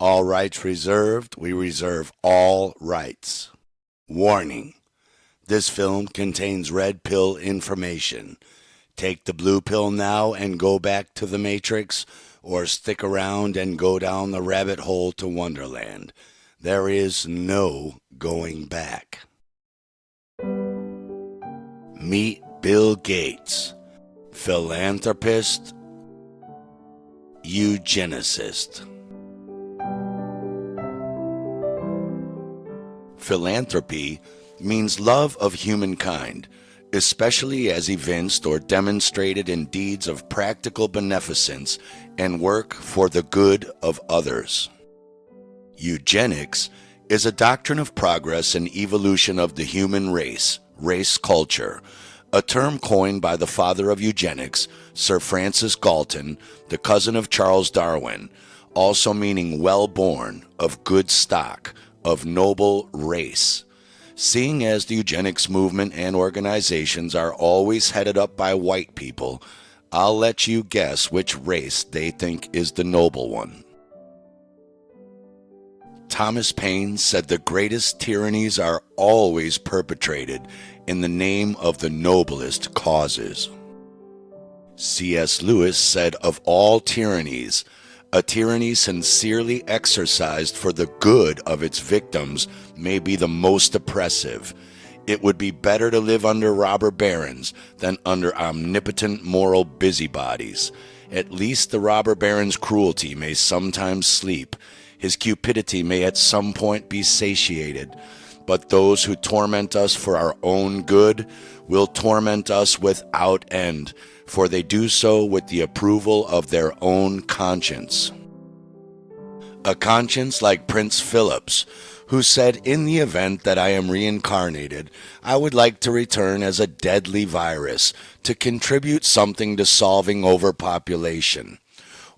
All rights reserved. We reserve all rights. Warning. This film contains red pill information. Take the blue pill now and go back to the Matrix, or stick around and go down the rabbit hole to Wonderland. There is no going back. Meet Bill Gates, philanthropist, eugenicist. Philanthropy means love of humankind, especially as evinced or demonstrated in deeds of practical beneficence and work for the good of others. Eugenics is a doctrine of progress and evolution of the human race culture, a term coined by the father of eugenics, Sir Francis Galton, the cousin of Charles Darwin, also meaning well-born, of good stock, of noble race. Seeing as the eugenics movement and organizations are always headed up by white people, I'll let you guess which race they think is the noble one. Thomas Paine said the greatest tyrannies are always perpetrated in the name of the noblest causes. C.S. Lewis said of all tyrannies, a tyranny sincerely exercised for the good of its victims may be the most oppressive. It would be better to live under robber barons than under omnipotent moral busybodies. At least the robber baron's cruelty may sometimes sleep. His cupidity may at some point be satiated. But those who torment us for our own good will torment us without end, for they do so with the approval of their own conscience. A conscience like Prince Philip's, who said, in the event that I am reincarnated, I would like to return as a deadly virus to contribute something to solving overpopulation.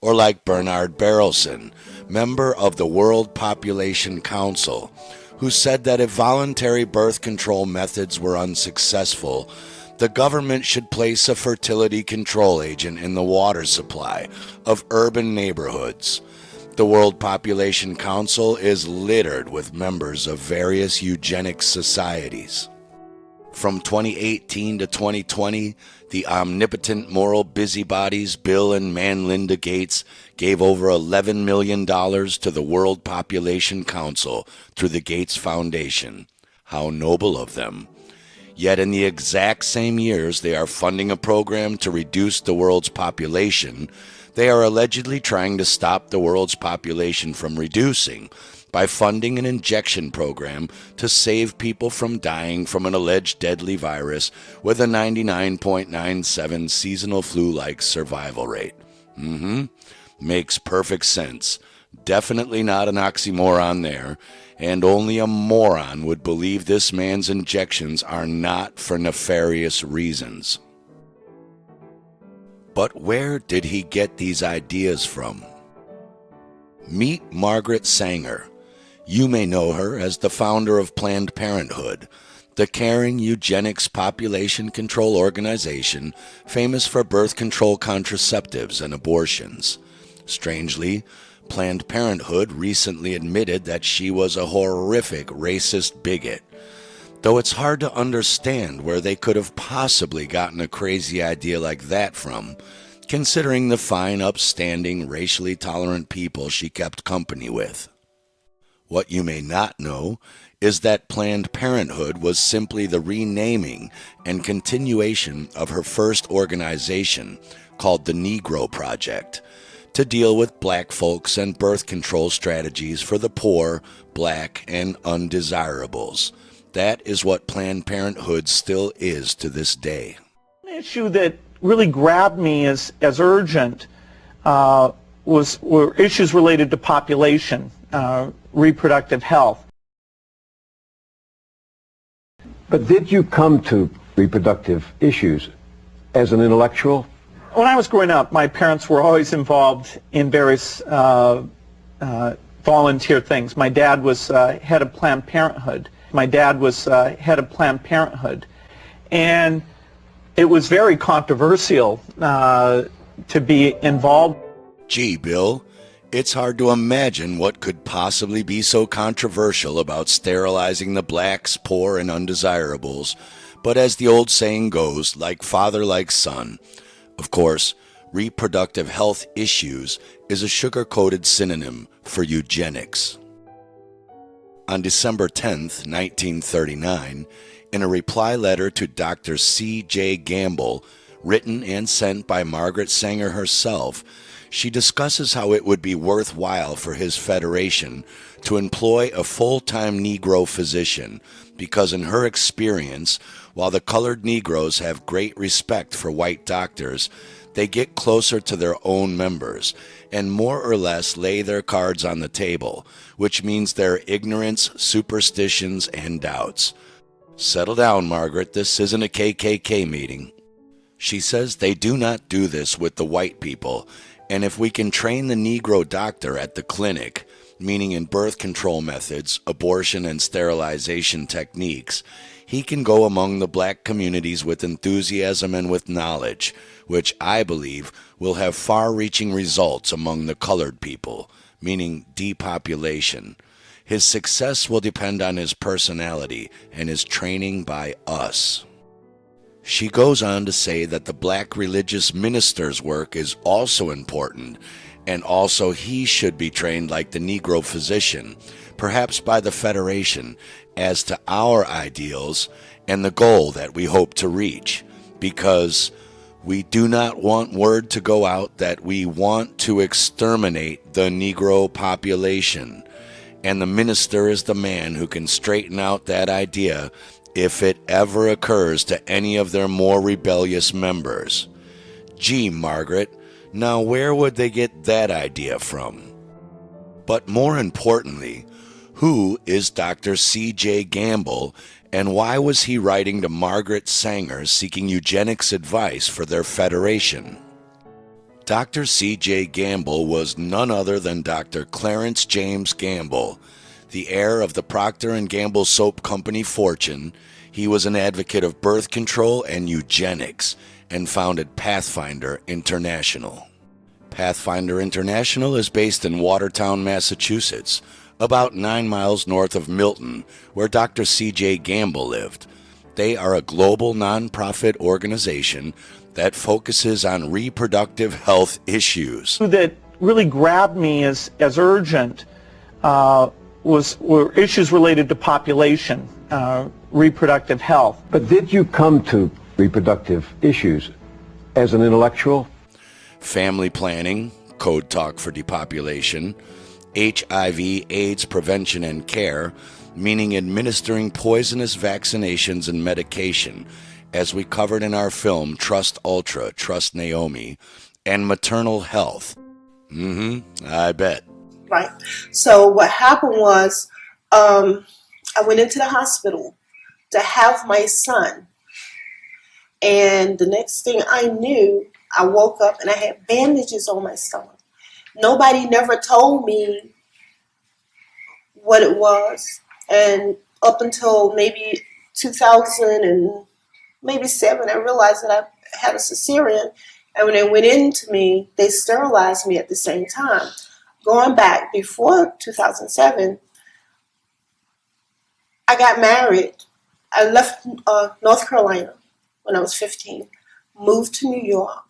Or like Bernard Berelson, member of the World Population Council, who said that if voluntary birth control methods were unsuccessful, the government should place a fertility control agent in the water supply of urban neighborhoods. The World Population Council is littered with members of various eugenics societies. From 2018 to 2020, the omnipotent moral busybodies Bill and Melinda Gates gave over $11 million to the World Population Council through the Gates Foundation. How noble of them. Yet in the exact same years they are funding a program to reduce the world's population, they are allegedly trying to stop the world's population from reducing by funding an injection program to save people from dying from an alleged deadly virus with a 99.97 seasonal flu-like survival rate. Makes perfect sense. Definitely not an oxymoron there, and only a moron would believe this man's injections are not for nefarious reasons. But where did he get these ideas from? Meet Margaret Sanger. You may know her as the founder of Planned Parenthood, the caring eugenics population control organization famous for birth control contraceptives and abortions. Strangely, Planned Parenthood recently admitted that she was a horrific racist bigot, though it's hard to understand where they could have possibly gotten a crazy idea like that from, considering the fine, upstanding, racially tolerant people she kept company with. What you may not know is that Planned Parenthood was simply the renaming and continuation of her first organization called the Negro Project, to deal with black folks and birth control strategies for the poor, black, and undesirables. That is what Planned Parenthood still is to this day. An issue that really grabbed me as urgent were issues related to population, reproductive health. But did you come to reproductive issues as an intellectual? When I was growing up, my parents were always involved in various volunteer things. My dad was head of Planned Parenthood. And it was very controversial to be involved. Gee, Bill, It's hard to imagine what could possibly be so controversial about sterilizing the blacks, poor, and undesirables, but as the old saying goes, like father, like son. Of course, reproductive health issues is a sugar-coated synonym for eugenics. On December 10, 1939, in a reply letter to Dr. C.J. Gamble, written and sent by Margaret Sanger herself, she discusses how it would be worthwhile for his federation to employ a full-time Negro physician because in her experience, while the colored Negroes have great respect for white doctors, they get closer to their own members and more or less lay their cards on the table, which means their ignorance, superstitions, and doubts. Settle down, Margaret. This isn't a KKK meeting. She says they do not do this with the white people, and if we can train the Negro doctor at the clinic, meaning in birth control methods, abortion and sterilization techniques, he can go among the black communities with enthusiasm and with knowledge, which I believe will have far-reaching results among the colored people, meaning depopulation. His success will depend on his personality and his training by us. She goes on to say that the black religious minister's work is also important, and also he should be trained like the Negro physician, perhaps by the Federation, as to our ideals and the goal that we hope to reach, because we do not want word to go out that we want to exterminate the Negro population, and the minister is the man who can straighten out that idea if it ever occurs to any of their more rebellious members. Gee, Margaret, now where would they get that idea from? But more importantly, who is Dr. C.J. Gamble, and why was he writing to Margaret Sanger seeking eugenics advice for their federation? Dr. C.J. Gamble was none other than Dr. Clarence James Gamble, the heir of the Procter & Gamble Soap Company fortune. He was an advocate of birth control and eugenics and founded Pathfinder International. Pathfinder International is based in Watertown, Massachusetts, about 9 miles north of Milton, where Dr. C.J. Gamble lived. They are a global nonprofit organization that focuses on reproductive health issues. That really grabbed me as urgent were issues related to population, reproductive health. But did you come to reproductive issues as an intellectual? Family planning, code talk for depopulation, HIV/AIDS prevention and care, meaning administering poisonous vaccinations and medication, as we covered in our film Trust Ultra, Trust Naomi, and maternal health. I bet. Right. So what happened was I went into the hospital to have my son. And the next thing I knew, I woke up and I had bandages on my stomach. Nobody never told me what it was. And up until maybe 2007, I realized that I had a cesarean. And when they went into me, they sterilized me at the same time. Going back before 2007, I got married. I left North Carolina when I was 15, moved to New York.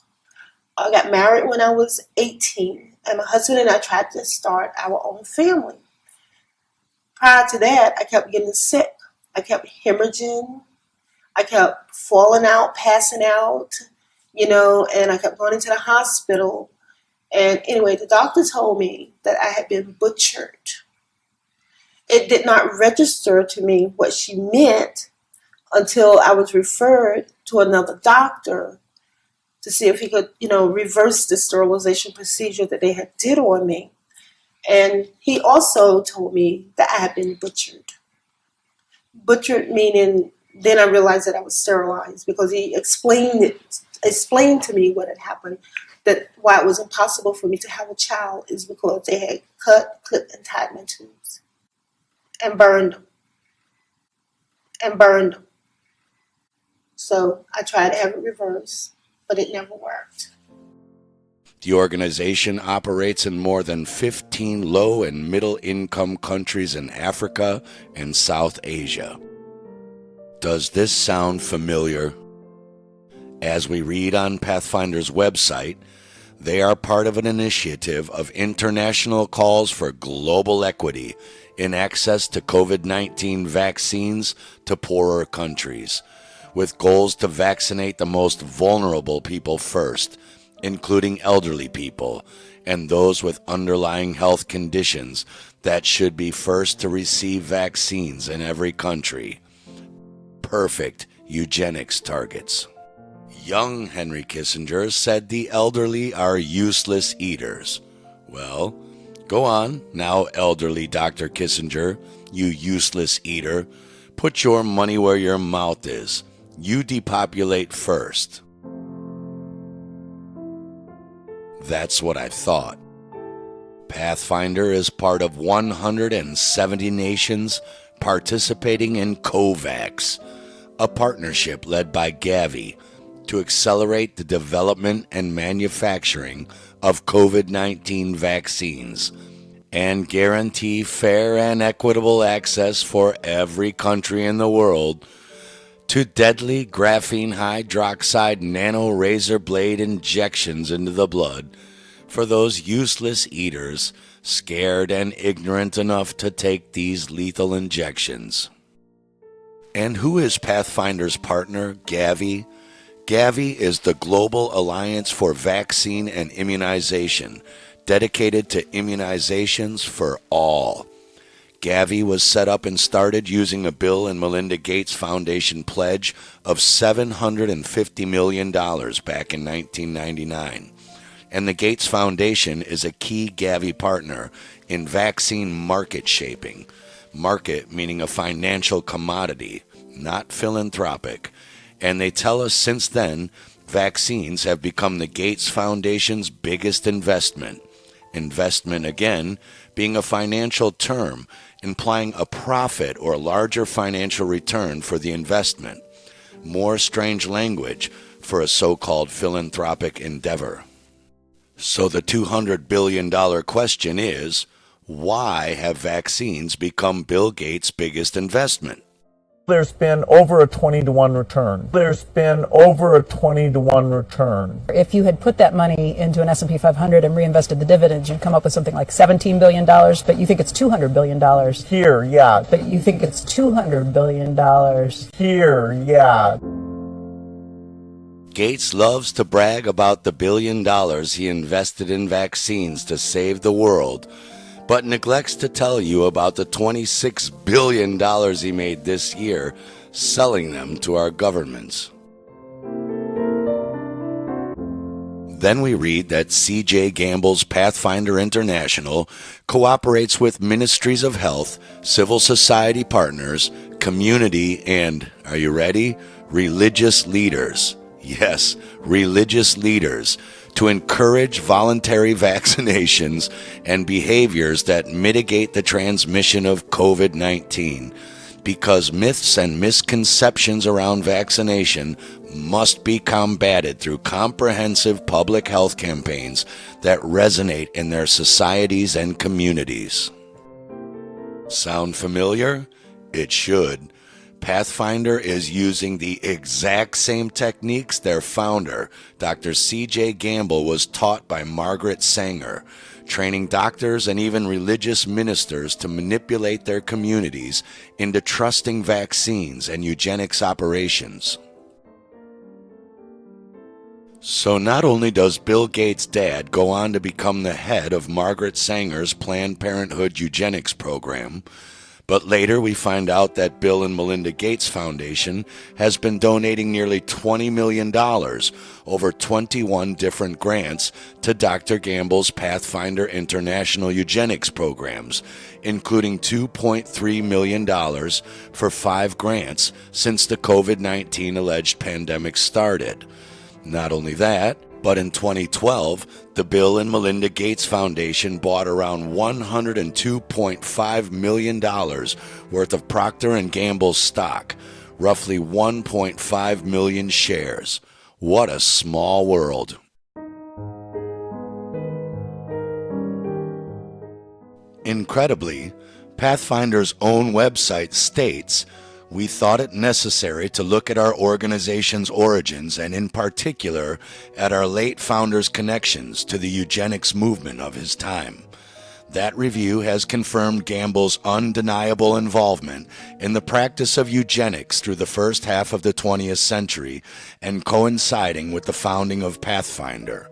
I got married when I was 18, and my husband and I tried to start our own family. Prior to that, I kept getting sick. I kept hemorrhaging. I kept falling out, passing out, and I kept going into the hospital. And anyway, the doctor told me that I had been butchered. It did not register to me what she meant until I was referred to another doctor to see if he could, reverse the sterilization procedure that they had did on me. And he also told me that I had been butchered. Butchered meaning then I realized that I was sterilized because he explained to me what had happened, that why it was impossible for me to have a child is because they had cut, clipped, and tied my tubes and burned them. So I tried to have it reversed, but it never worked. The organization operates in more than 15 low and middle income countries in Africa and South Asia. Does this sound familiar? As we read on Pathfinder's website, they are part of an initiative of international calls for global equity in access to COVID-19 vaccines to poorer countries, with goals to vaccinate the most vulnerable people first, including elderly people and those with underlying health conditions that should be first to receive vaccines in every country. Perfect eugenics targets. Young Henry Kissinger said the elderly are useless eaters. Well, go on, now elderly Dr. Kissinger, you useless eater. Put your money where your mouth is. You depopulate first. That's what I thought. Pathfinder is part of 170 nations participating in COVAX, a partnership led by Gavi to accelerate the development and manufacturing of COVID-19 vaccines and guarantee fair and equitable access for every country in the world to deadly graphene hydroxide nano razor blade injections into the blood for those useless eaters scared and ignorant enough to take these lethal injections. And who is Pathfinder's partner, Gavi? Gavi is the Global Alliance for Vaccine and Immunization, dedicated to immunizations for all. Gavi was set up and started using a Bill and Melinda Gates Foundation pledge of $750 million back in 1999. And the Gates Foundation is a key Gavi partner in vaccine market shaping. Market meaning a financial commodity, not philanthropic. And they tell us since then, vaccines have become the Gates Foundation's biggest investment. Investment, again, being a financial term, implying a profit or larger financial return for the investment. More strange language for a so-called philanthropic endeavor. So the $200 billion question is, why have vaccines become Bill Gates' biggest investment? There's been over a 20-to-1 return. There's been over a 20-to-1 return. If you had put that money into an S&P 500 and reinvested the dividends, you'd come up with something like $17 billion, but you think it's $200 billion. Here, yeah. But you think it's $200 billion. Here, yeah. Gates loves to brag about the $1 billion he invested in vaccines to save the world, but neglects to tell you about the $26 billion he made this year selling them to our governments. Then we read that C.J. Gamble's Pathfinder International cooperates with ministries of health, civil society partners, community, and, are you ready? Religious leaders. Yes, religious leaders, to encourage voluntary vaccinations and behaviors that mitigate the transmission of COVID-19, because myths and misconceptions around vaccination must be combated through comprehensive public health campaigns that resonate in their societies and communities. Sound familiar? It should. Pathfinder is using the exact same techniques their founder, Dr. C.J. Gamble, was taught by Margaret Sanger, training doctors and even religious ministers to manipulate their communities into trusting vaccines and eugenics operations. So not only does Bill Gates' dad go on to become the head of Margaret Sanger's Planned Parenthood eugenics program, but later we find out that Bill and Melinda Gates Foundation has been donating nearly $20 million over 21 different grants to Dr. Gamble's Pathfinder International Eugenics programs, including $2.3 million for 5 grants since the COVID-19 alleged pandemic started. Not only that, but in 2012, the Bill and Melinda Gates Foundation bought around $102.5 million worth of Procter & Gamble's stock, roughly 1.5 million shares. What a small world. Incredibly, Pathfinder's own website states, "We thought it necessary to look at our organization's origins and in particular at our late founder's connections to the eugenics movement of his time. That review has confirmed Gamble's undeniable involvement in the practice of eugenics through the first half of the 20th century and coinciding with the founding of Pathfinder.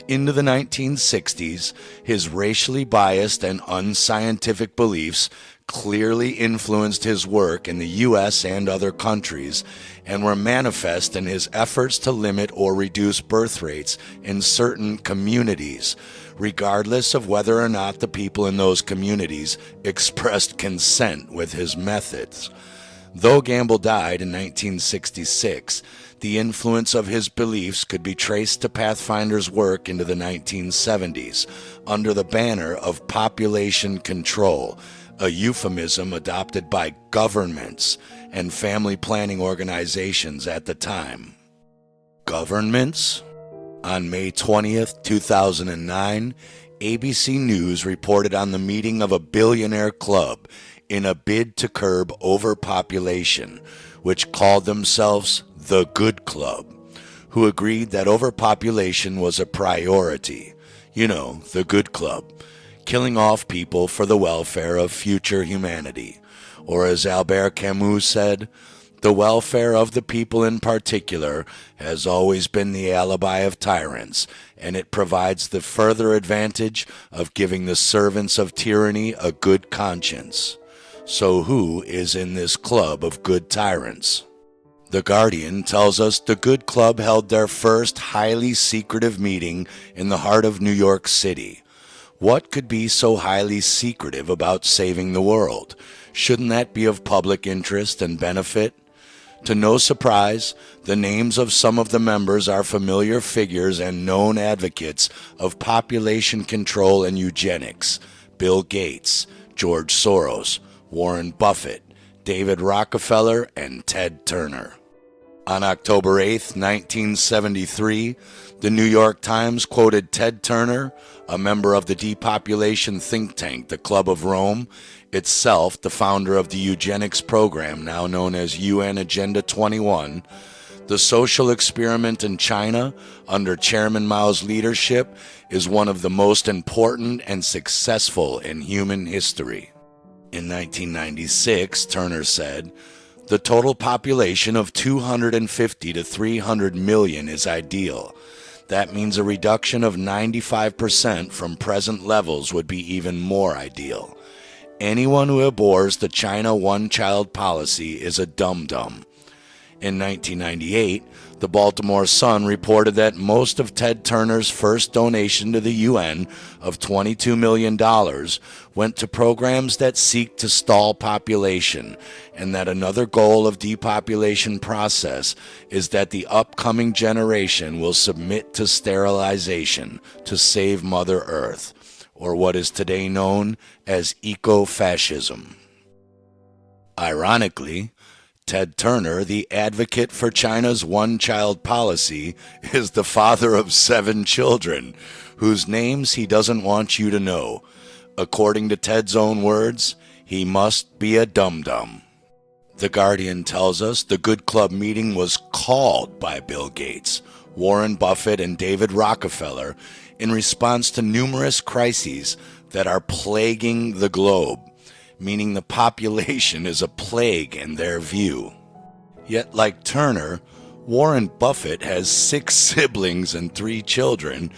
Into the 1960s, his racially biased and unscientific beliefs clearly influenced his work in the U.S. and other countries and were manifest in his efforts to limit or reduce birth rates in certain communities, regardless of whether or not the people in those communities expressed consent with his methods. Though Gamble died in 1966, the influence of his beliefs could be traced to Pathfinder's work into the 1970s under the banner of population control, a euphemism adopted by governments and family planning organizations at the time. Governments? On May 20th, 2009, ABC News reported on the meeting of a billionaire club in a bid to curb overpopulation, which called themselves the Good Club, who agreed that overpopulation was a priority. You know, the Good Club, killing off people for the welfare of future humanity. Or as Albert Camus said, the welfare of the people in particular has always been the alibi of tyrants, and it provides the further advantage of giving the servants of tyranny a good conscience. So who is in this club of good tyrants? The Guardian tells us the Good Club held their first highly secretive meeting in the heart of New York City. What could be so highly secretive about saving the world? Shouldn't that be of public interest and benefit? To no surprise, the names of some of the members are familiar figures and known advocates of population control and eugenics: Bill Gates, George Soros, Warren Buffett, David Rockefeller, and Ted Turner. On October 8, 1973, the New York Times quoted Ted Turner, a member of the depopulation think tank, the Club of Rome, itself the founder of the eugenics program now known as UN Agenda 21, "The social experiment in China under Chairman Mao's leadership is one of the most important and successful in human history." In 1996, Turner said, "The total population of 250 to 300 million is ideal. That means a reduction of 95% from present levels would be even more ideal. Anyone who abhors the China one-child policy is a dum-dum." In 1998, the Baltimore Sun reported that most of Ted Turner's first donation to the UN of $22 million went to programs that seek to stall population, and that another goal of depopulation process is that the upcoming generation will submit to sterilization to save Mother Earth, or what is today known as eco-fascism. Ironically, Ted Turner, the advocate for China's one-child policy, is the father of 7 children, whose names he doesn't want you to know. According to Ted's own words, he must be a dum-dum. The Guardian tells us the Good Club meeting was called by Bill Gates, Warren Buffett, and David Rockefeller in response to numerous crises that are plaguing the globe, meaning the population is a plague in their view. Yet, like Turner, Warren Buffett has 6 siblings and 3 children,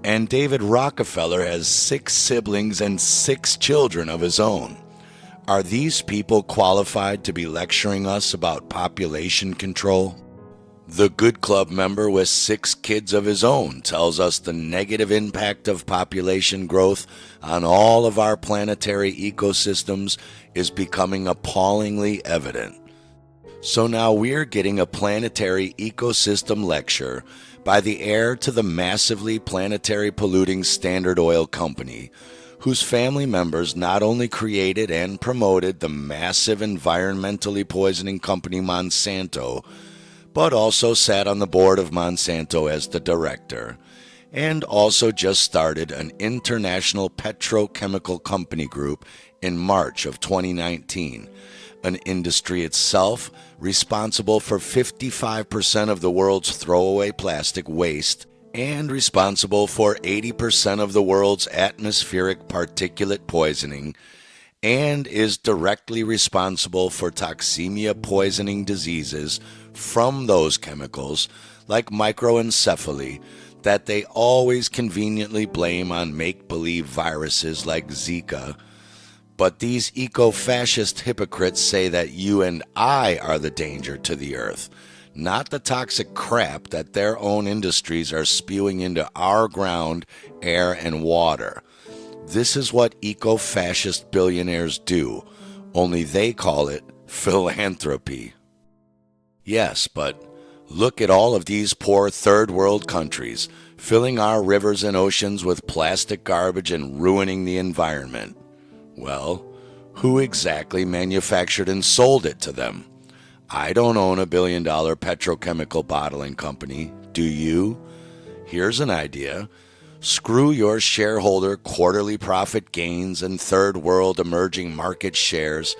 and David Rockefeller has 6 siblings and 6 children of his own. Are these people qualified to be lecturing us about population control? The Good Club member with 6 kids of his own tells us the negative impact of population growth on all of our planetary ecosystems is becoming appallingly evident. So now we're getting a planetary ecosystem lecture by the heir to the massively planetary polluting Standard Oil Company, whose family members not only created and promoted the massive environmentally poisoning company Monsanto, but also sat on the board of Monsanto as the director. and also just started an international petrochemical company group in March of 2019, an industry itself responsible for 55% of the world's throwaway plastic waste and responsible for 80% of the world's atmospheric particulate poisoning, and is directly responsible for toxemia poisoning diseases from those chemicals like microencephaly that they always conveniently blame on make-believe viruses like Zika. But these eco-fascist hypocrites say that you and I are the danger to the earth, not the toxic crap that their own industries are spewing into our ground, air, and water. This is what eco-fascist billionaires do, only they call it philanthropy. Yes, but look at all of these poor third world countries, filling our rivers and oceans with plastic garbage and ruining the environment. Well, who exactly manufactured and sold it to them? I don't own a billion-dollar petrochemical bottling company. Do you? Here's an idea. Screw your shareholder quarterly profit gains and third world emerging market shares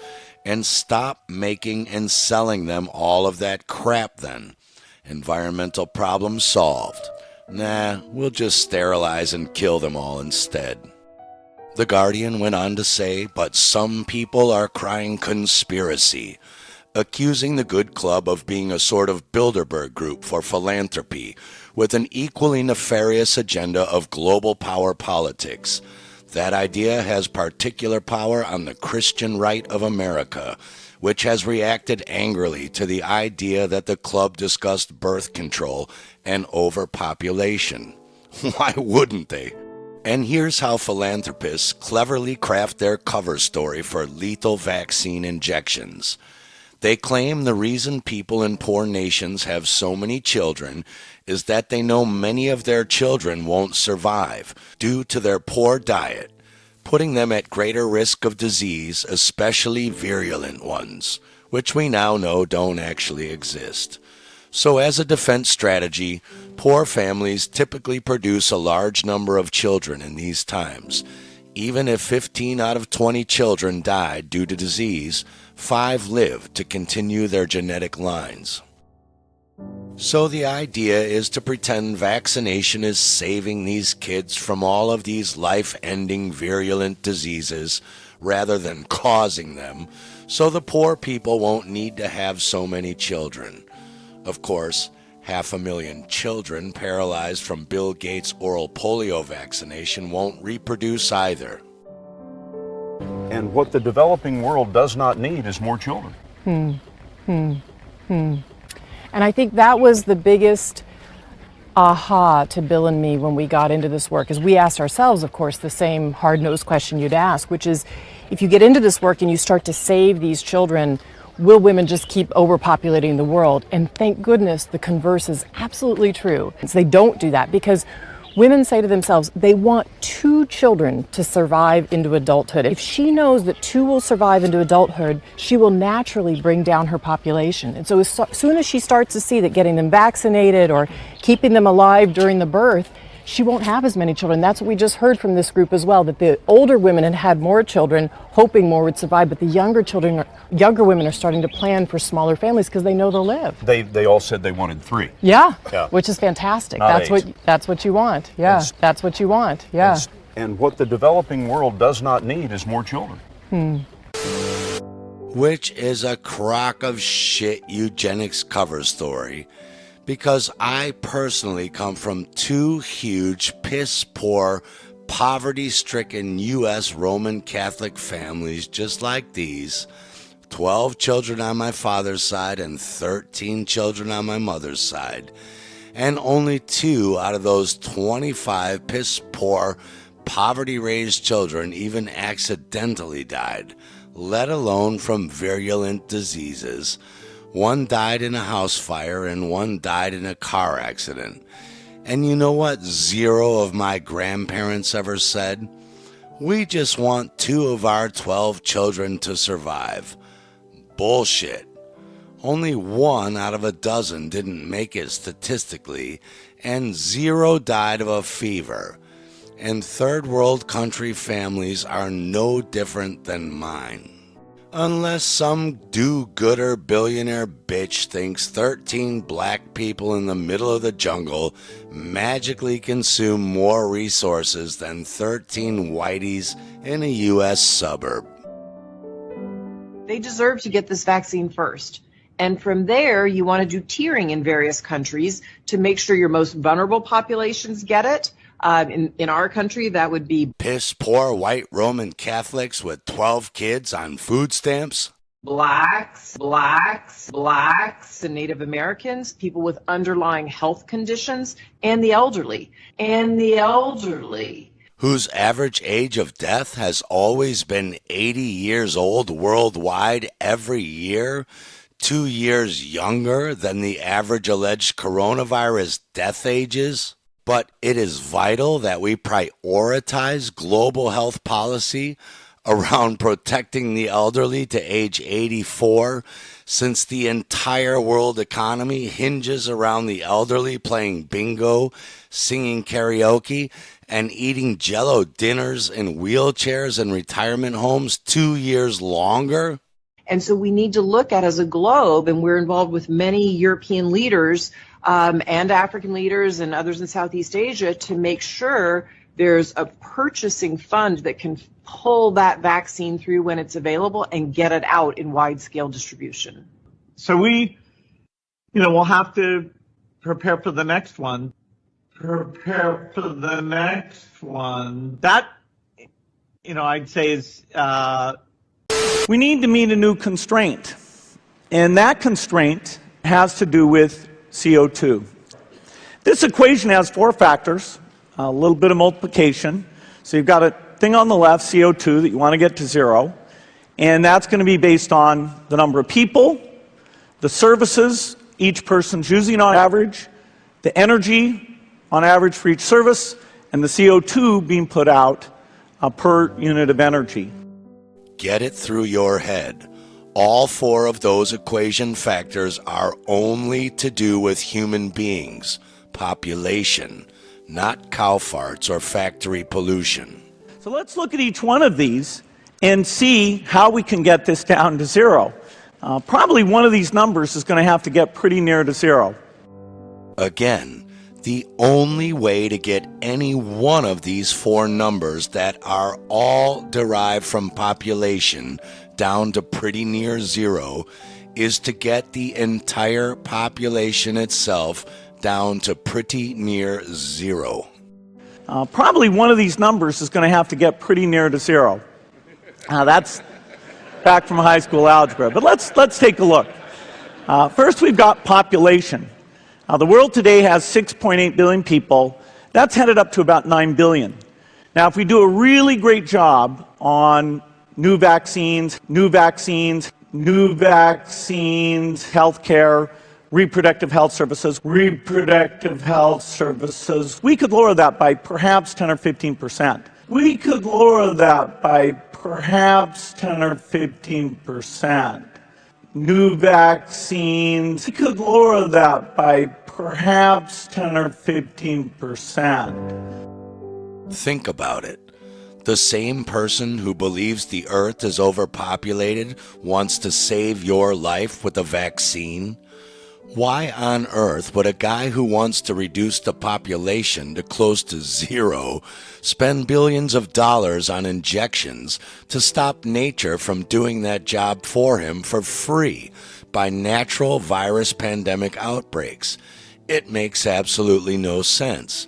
and stop making and selling them all of that crap then. Environmental problem solved. Nah, we'll just sterilize and kill them all instead. The Guardian went on to say, but some people are crying conspiracy, accusing the Good Club of being a sort of Bilderberg group for philanthropy with an equally nefarious agenda of global power politics. That idea has particular power on the Christian right of America, which has reacted angrily to the idea that the club discussed birth control and overpopulation. Why wouldn't they? And here's how philanthropists cleverly craft their cover story for lethal vaccine injections. They claim the reason people in poor nations have so many children is that they know many of their children won't survive due to their poor diet, putting them at greater risk of disease, especially virulent ones, which we now know don't actually exist. So as a defense strategy, poor families typically produce a large number of children in these times. Even if 15 out of 20 children died due to disease, 5 lived to continue their genetic lines. So the idea is to pretend vaccination is saving these kids from all of these life-ending virulent diseases rather than causing them, so the poor people won't need to have so many children. Of course, 500,000 children paralyzed from Bill Gates' oral polio vaccination won't reproduce either. And what the developing world does not need is more children. And I think that was the biggest aha to Bill and me when we got into this work, is we asked ourselves, of course, the same hard-nosed question you'd ask, which is, if you get into this work and you start to save these children, will women just keep overpopulating the world? And thank goodness the converse is absolutely true. So they don't do that, because women say to themselves they want 2 children to survive into adulthood. If she knows that 2 will survive into adulthood, she will naturally bring down her population. And so as soon as she starts to see that getting them vaccinated or keeping them alive during the birth, she won't have as many children. That's what we just heard from this group as well, that the older women had more children, hoping more would survive, but the younger women are starting to plan for smaller families because they know they'll live. They all said they wanted 3. Yeah. Which is fantastic. Not That's 8. that's what you want. Yeah, that's what you want. Yeah. And what the developing world does not need is more children. Which is a crock of shit eugenics cover story, because I personally come from 2 huge, piss-poor, poverty-stricken U.S. Roman Catholic families just like these. 12 children on my father's side and 13 children on my mother's side. And only 2 out of those 25 piss-poor, poverty-raised children even accidentally died, let alone from virulent diseases. 1 died in a house fire and 1 died in a car accident. And you know what 0 of my grandparents ever said? We just want 2 of our 12 children to survive. Bullshit. Only 1 out of a dozen didn't make it statistically, and 0 died of a fever. And third world country families are no different than mine. Unless some do-gooder billionaire bitch thinks 13 black people in the middle of the jungle magically consume more resources than 13 whiteys in a U.S. suburb. They deserve to get this vaccine first. And from there, you want to do tiering in various countries to make sure your most vulnerable populations get it. In our country, that would be Piss poor white Roman Catholics with 12 kids on food stamps. blacks, and Native Americans, people with underlying health conditions, and the elderly. Whose average age of death has always been 80 years old worldwide every year, 2 years younger than the average alleged coronavirus death ages. But it is vital that we prioritize global health policy around protecting the elderly to age 84, since the entire world economy hinges around the elderly playing bingo, singing karaoke, and eating Jell-O dinners in wheelchairs in retirement homes 2 years longer. And so we need to look at as a globe, and we're involved with many European leaders and African leaders and others in Southeast Asia to make sure there's a purchasing fund that can pull that vaccine through when it's available and get it out in wide-scale distribution. So we'll have to prepare for the next one. That, I'd say is, we need to meet a new constraint. And that constraint has to do with CO2. This equation has 4 factors, a little bit of multiplication. So you've got a thing on the left, CO2, that you want to get to 0. And that's going to be based on the number of people, the services each person's using on average, the energy on average for each service, and the CO2 being put out per unit of energy. Get it through your head. All 4 of those equation factors are only to do with human beings, population, not cow farts or factory pollution. So let's look at each one of these and see how we can get this down to 0. Probably one of these numbers is going to have to get pretty near to 0. Again, the only way to get any one of these 4 numbers that are all derived from population down to pretty near 0 is to get the entire population itself down to pretty near 0. Probably one of these numbers is going to have to get pretty near to 0. That's back from high school algebra. But let's take a look. First, we've got population. The world today has 6.8 billion people. That's headed up to about 9 billion. Now, if we do a really great job on new vaccines, healthcare, reproductive health services, we could lower that by perhaps 10 or 15%. New vaccines, we could lower that by perhaps 10 or 15%. Think about it. The same person who believes the earth is overpopulated wants to save your life with a vaccine. Why on earth would a guy who wants to reduce the population to close to 0 spend billions of dollars on injections to stop nature from doing that job for him for free by natural virus pandemic outbreaks? It makes absolutely no sense.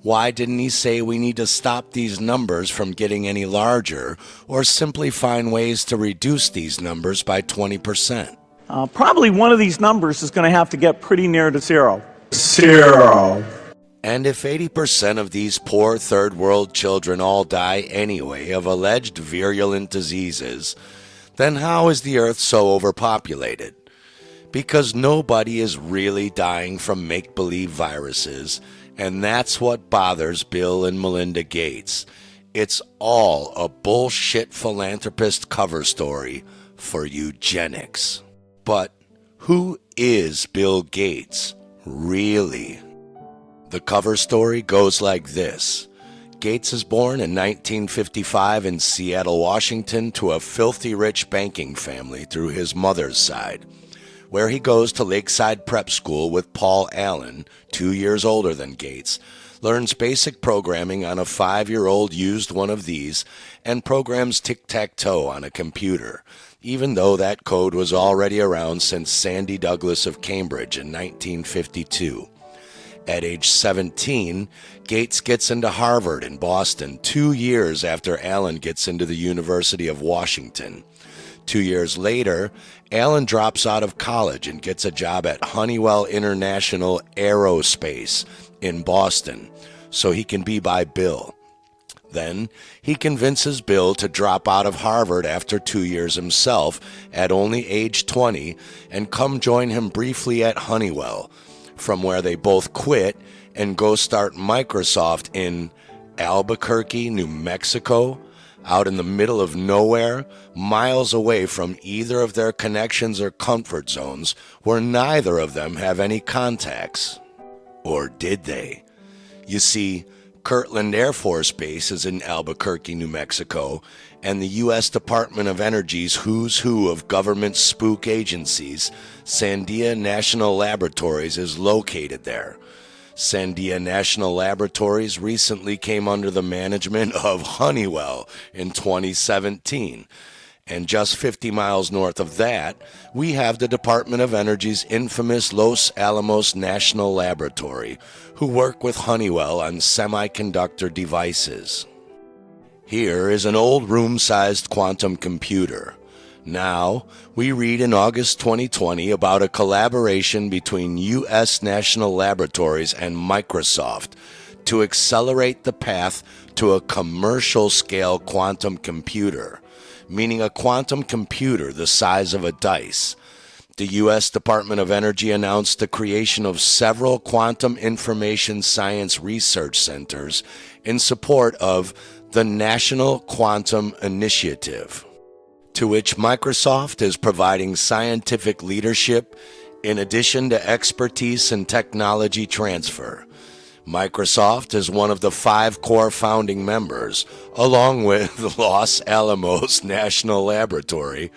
Why didn't he say we need to stop these numbers from getting any larger, or simply find ways to reduce these numbers by 20%? Probably one of these numbers is going to have to get pretty near to 0. And if 80% of these poor third world children all die anyway of alleged virulent diseases, then how is the earth so overpopulated? Because nobody is really dying from make-believe viruses, and that's what bothers Bill and Melinda Gates. It's all a bullshit philanthropist cover story for eugenics. But Who is Bill Gates, really? The cover story goes like this. Gates is born in 1955 in Seattle, Washington, to a filthy rich banking family through his mother's side, where he goes to Lakeside Prep School with Paul Allen, 2 years older than Gates, learns basic programming on a 5-year-old used one of these, and programs tic-tac-toe on a computer, even though that code was already around since Sandy Douglas of Cambridge in 1952. At age 17, Gates gets into Harvard in Boston 2 years after Allen gets into the University of Washington. 2 years later, Allen drops out of college and gets a job at Honeywell International Aerospace in Boston, so he can be by Bill. Then, he convinces Bill to drop out of Harvard after 2 years himself at only age 20 and come join him briefly at Honeywell, from where they both quit and go start Microsoft in Albuquerque, New Mexico, out in the middle of nowhere, miles away from either of their connections or comfort zones, where neither of them have any contacts. Or did they? You see, Kirtland Air Force Base is in Albuquerque, New Mexico, and the U.S. Department of Energy's who's who of government spook agencies, Sandia National Laboratories, is located there. Sandia National Laboratories recently came under the management of Honeywell in 2017. And just 50 miles north of that, we have the Department of Energy's infamous Los Alamos National Laboratory, who work with Honeywell on semiconductor devices. Here is an old room-sized quantum computer. Now, we read in August 2020 about a collaboration between U.S. National Laboratories and Microsoft to accelerate the path to a commercial-scale quantum computer, meaning a quantum computer the size of a dice. The U.S. Department of Energy announced the creation of several quantum information science research centers in support of the National Quantum Initiative, to which Microsoft is providing scientific leadership in addition to expertise and technology transfer. Microsoft is one of the 5 core founding members, along with Los Alamos National Laboratory,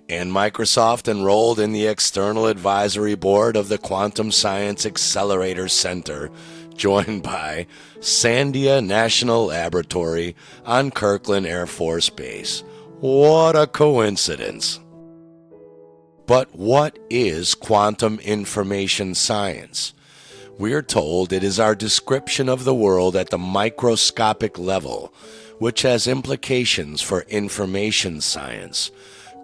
and Microsoft enrolled in the External Advisory Board of the Quantum Science Accelerator Center, joined by Sandia National Laboratory on Kirtland Air Force Base. What a coincidence. But what is quantum information science? We're told it is our description of the world at the microscopic level, which has implications for information science.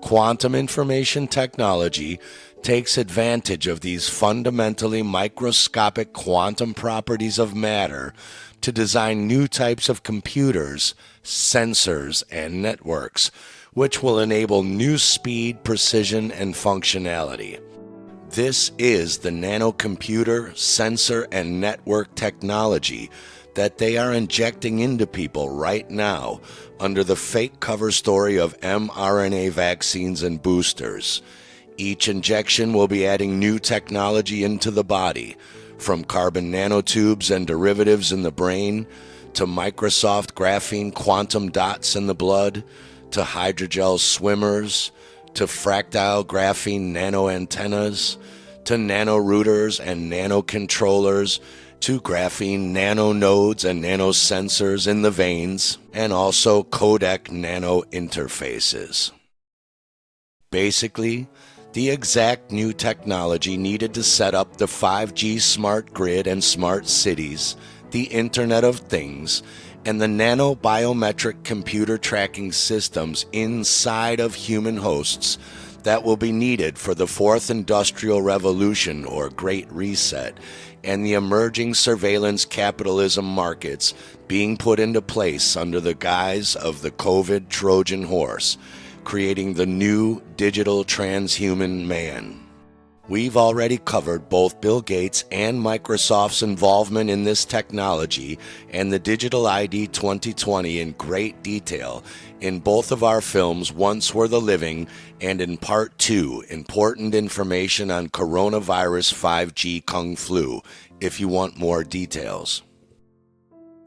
Quantum information technology takes advantage of these fundamentally microscopic quantum properties of matter to design new types of computers, sensors, and networks, which will enable new speed, precision, and functionality. This is the nanocomputer, sensor, and network technology that they are injecting into people right now under the fake cover story of mRNA vaccines and boosters. Each injection will be adding new technology into the body, from carbon nanotubes and derivatives in the brain, to Microsoft graphene quantum dots in the blood, to hydrogel swimmers, to fractile graphene nanoantennas, to nanorouters and nanocontrollers, to graphene nanonodes and nanosensors in the veins, and also codec nano interfaces. Basically, the exact new technology needed to set up the 5G smart grid and smart cities, the Internet of Things, and the nanobiometric computer tracking systems inside of human hosts that will be needed for the Fourth Industrial Revolution or Great Reset and the emerging surveillance capitalism markets being put into place under the guise of the COVID Trojan horse, creating the new digital transhuman man. We've already covered both Bill Gates and Microsoft's involvement in this technology and the Digital ID 2020 in great detail in both of our films, Once Were the Living, and in Part 2, Important Information on Coronavirus 5G Kung Flu, if you want more details.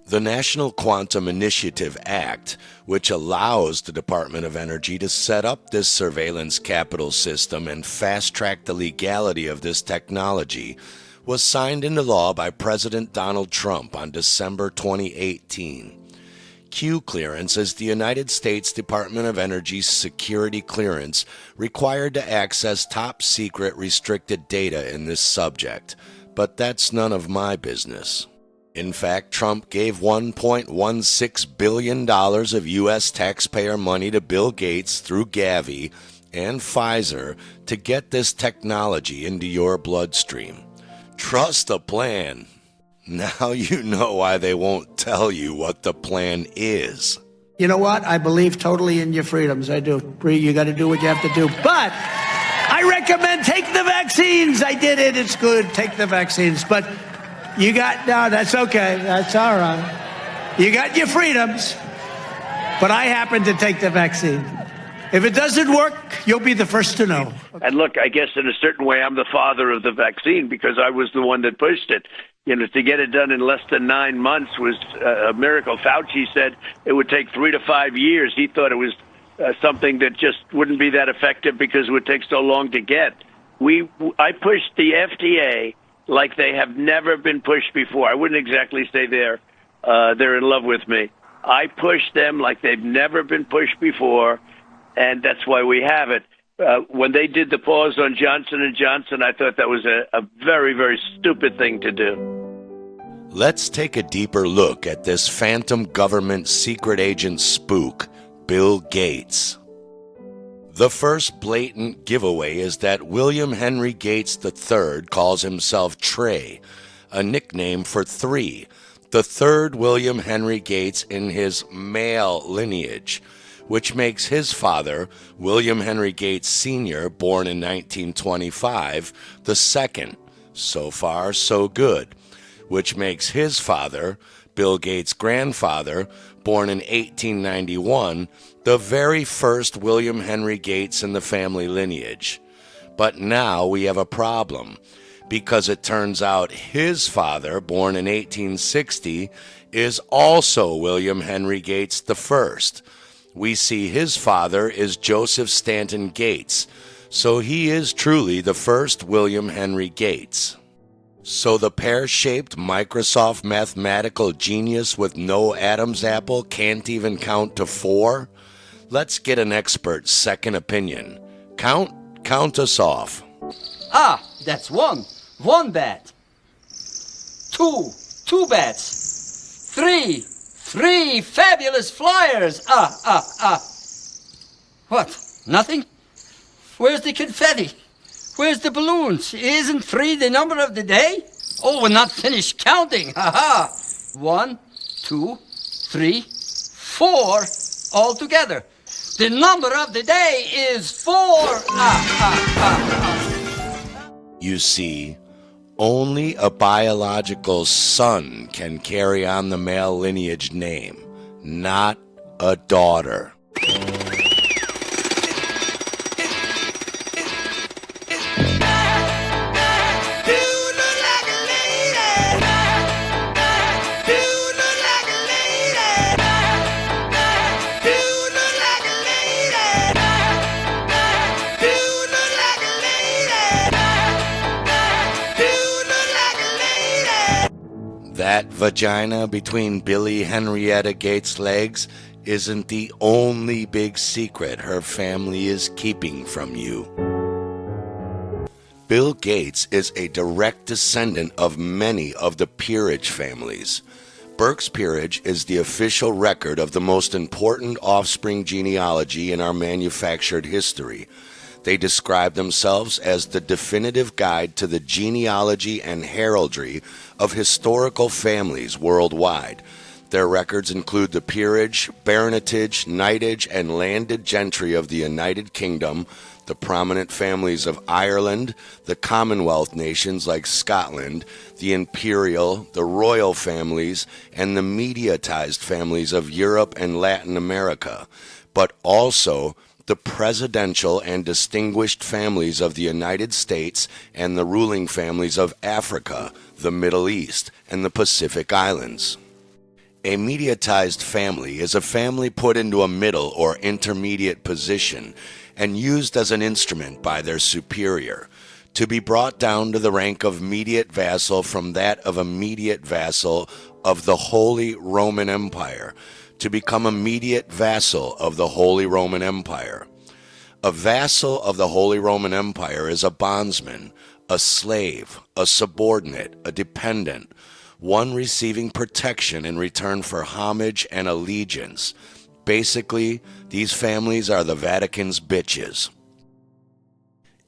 The National Quantum Initiative Act, which allows the Department of Energy to set up this surveillance capital system and fast-track the legality of this technology, was signed into law by President Donald Trump on December 2018. Q clearance is the United States Department of Energy's security clearance required to access top-secret restricted data in this subject, but that's none of my business. In fact, Trump gave $1.16 billion of U.S. taxpayer money to Bill Gates through Gavi and Pfizer to get this technology into your bloodstream. Trust the plan. Now you know why they won't tell you what the plan is. You know what? I believe totally in your freedoms. I do. Bree, you got to do what you have to do. But I recommend take the vaccines. I did it. It's good. Take the vaccines. But no, that's okay. That's all right. You got your freedoms. But I happen to take the vaccine. If it doesn't work, you'll be the first to know. And look, I guess in a certain way, I'm the father of the vaccine because I was the one that pushed it. You know, to get it done in less than 9 months was a miracle. Fauci said it would take 3 to 5 years. He thought it was something that just wouldn't be that effective because it would take so long to get. I pushed the FDA like they have never been pushed before. I wouldn't exactly say they're in love with me. I pushed them like they've never been pushed before, and that's why we have it. When they did the pause on Johnson & Johnson, I thought that was a very, very stupid thing to do. Let's take a deeper look at this phantom government secret agent spook, Bill Gates. The first blatant giveaway is that William Henry Gates III calls himself Trey, a nickname for three, the third William Henry Gates in his male lineage, which makes his father, William Henry Gates Sr., born in 1925, the second. So far, so good. Which makes his father, Bill Gates' grandfather, born in 1891, the very first William Henry Gates in the family lineage. But now we have a problem, because it turns out his father, born in 1860, is also William Henry Gates I. We see his father is Joseph Stanton Gates, so he is truly the first William Henry Gates. So the pear-shaped Microsoft mathematical genius with no Adam's apple can't even count to 4? Let's get an expert's second opinion. Count us off. Ah, that's one. One bat. Two bats. Three fabulous flyers. What? Nothing? Where's the confetti? Where's the balloons? Isn't 3 the number of the day? Oh, we're not finished counting. Ha ha. 1, 2, 3, 4 all together. The number of the day is 4. You see, only a biological son can carry on the male lineage name, not a daughter. That vagina between Billy Henrietta Gates' legs isn't the only big secret her family is keeping from you. Bill Gates is a direct descendant of many of the peerage families. Burke's peerage is the official record of the most important offspring genealogy in our manufactured history. They describe themselves as the definitive guide to the genealogy and heraldry of historical families worldwide. Their records include the peerage, baronetage, knightage, and landed gentry of the United Kingdom, the prominent families of Ireland, the Commonwealth nations like Scotland, the imperial, the royal families, and the mediatized families of Europe and Latin America, but also the presidential and distinguished families of the United States and the ruling families of Africa, the Middle East, and the Pacific Islands. A mediatized family is a family put into a middle or intermediate position and used as an instrument by their superior, to be brought down to the rank of mediate vassal from that of immediate vassal of the Holy Roman Empire, to become immediate vassal of the Holy Roman Empire. A vassal of the Holy Roman Empire is a bondsman, a slave, a subordinate, a dependent, one receiving protection in return for homage and allegiance. Basically, these families are the Vatican's bitches.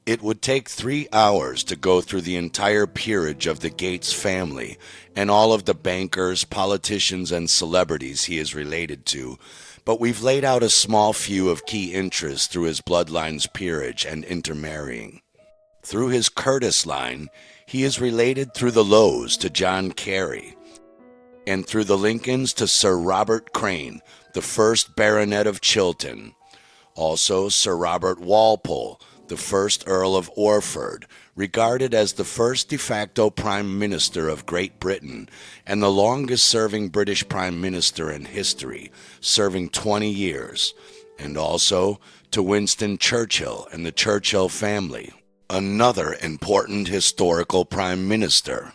It would take 3 hours to go through the entire peerage of the Gates family and all of the bankers, politicians, and celebrities he is related to, but we've laid out a small few of key interests through his bloodline's peerage and intermarrying. Through his Curtis line, he is related through the Lowes to John Kerry, and through the Lincolns to Sir Robert Crane, the first Baronet of Chilton. Also Sir Robert Walpole, the first Earl of Orford, regarded as the first de facto Prime Minister of Great Britain and the longest-serving British Prime Minister in history, serving 20 years, and also to Winston Churchill and the Churchill family, another important historical Prime Minister.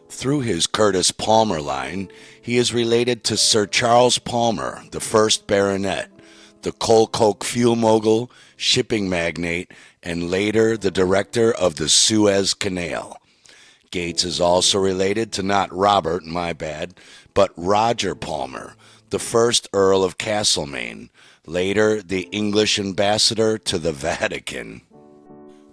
Through his Curtis Palmer line, he is related to Sir Charles Palmer, the first Baronet, the coal coke fuel mogul, shipping magnate, and later the director of the Suez Canal. Gates is also related to not Robert, my bad, but Roger Palmer, the first Earl of Castlemaine, later the English ambassador to the Vatican.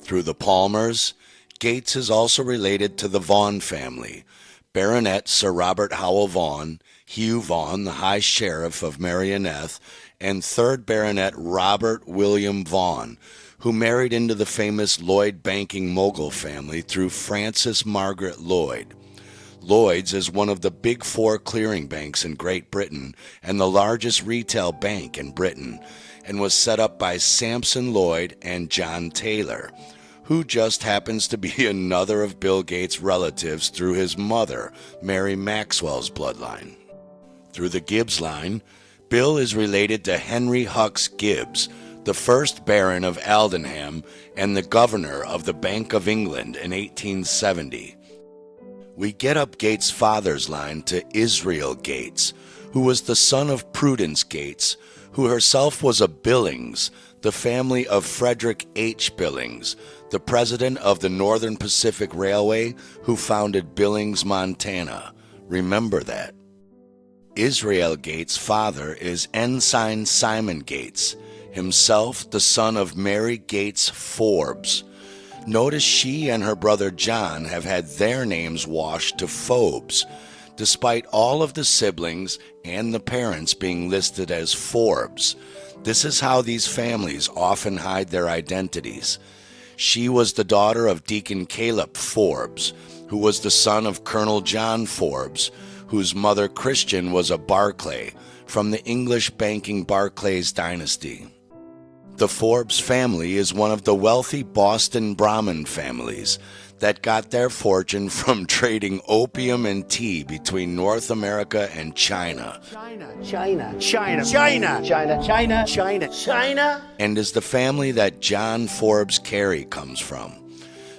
Through the Palmers, Gates is also related to the Vaughan family, Baronet Sir Robert Howell Vaughan, Hugh Vaughan, the High Sheriff of Merioneth, and 3rd Baronet Robert William Vaughan, who married into the famous Lloyd banking mogul family through Frances Margaret Lloyd. Lloyd's is one of the big 4 clearing banks in Great Britain and the largest retail bank in Britain, and was set up by Sampson Lloyd and John Taylor, who just happens to be another of Bill Gates' relatives through his mother, Mary Maxwell's bloodline. Through the Gibbs line, Bill is related to Henry Hucks Gibbs, the first Baron of Aldenham and the governor of the Bank of England in 1870. We get up Gates' father's line to Israel Gates, who was the son of Prudence Gates, who herself was a Billings, the family of Frederick H. Billings, the president of the Northern Pacific Railway, who founded Billings, Montana. Remember that. Israel Gates' father is Ensign Simon Gates, himself the son of Mary Gates Forbes. Notice she and her brother John have had their names washed to Phobes, despite all of the siblings and the parents being listed as Forbes. This is how these families often hide their identities. She was the daughter of Deacon Caleb Forbes, who was the son of Colonel John Forbes, whose mother Christian was a Barclay, from the English banking Barclays dynasty. The Forbes family is one of the wealthy Boston Brahmin families that got their fortune from trading opium and tea between North America and China. China. And is the family that John Forbes Carey comes from.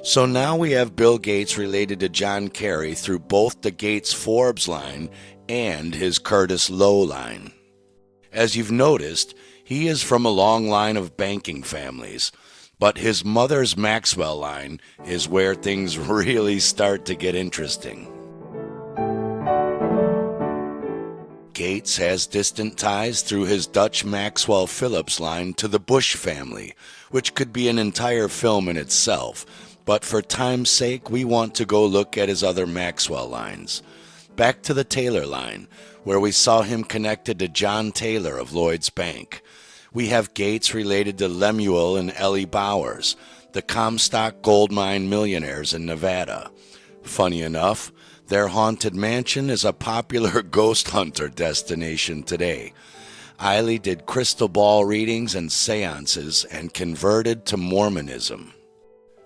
So now we have Bill Gates related to John Kerry through both the Gates-Forbes line and his Curtis Low line. As you've noticed, he is from a long line of banking families, but his mother's Maxwell line is where things really start to get interesting. Gates has distant ties through his Dutch Maxwell Phillips line to the Bush family, which could be an entire film in itself, but for time's sake we want to go look at his other Maxwell lines. Back to the Taylor line, where we saw him connected to John Taylor of Lloyd's Bank. We have Gates related to Lemuel and Ellie Bowers, the Comstock gold mine millionaires in Nevada. Funny enough, their haunted mansion is a popular ghost hunter destination today. Eiley did crystal ball readings and seances and converted to Mormonism,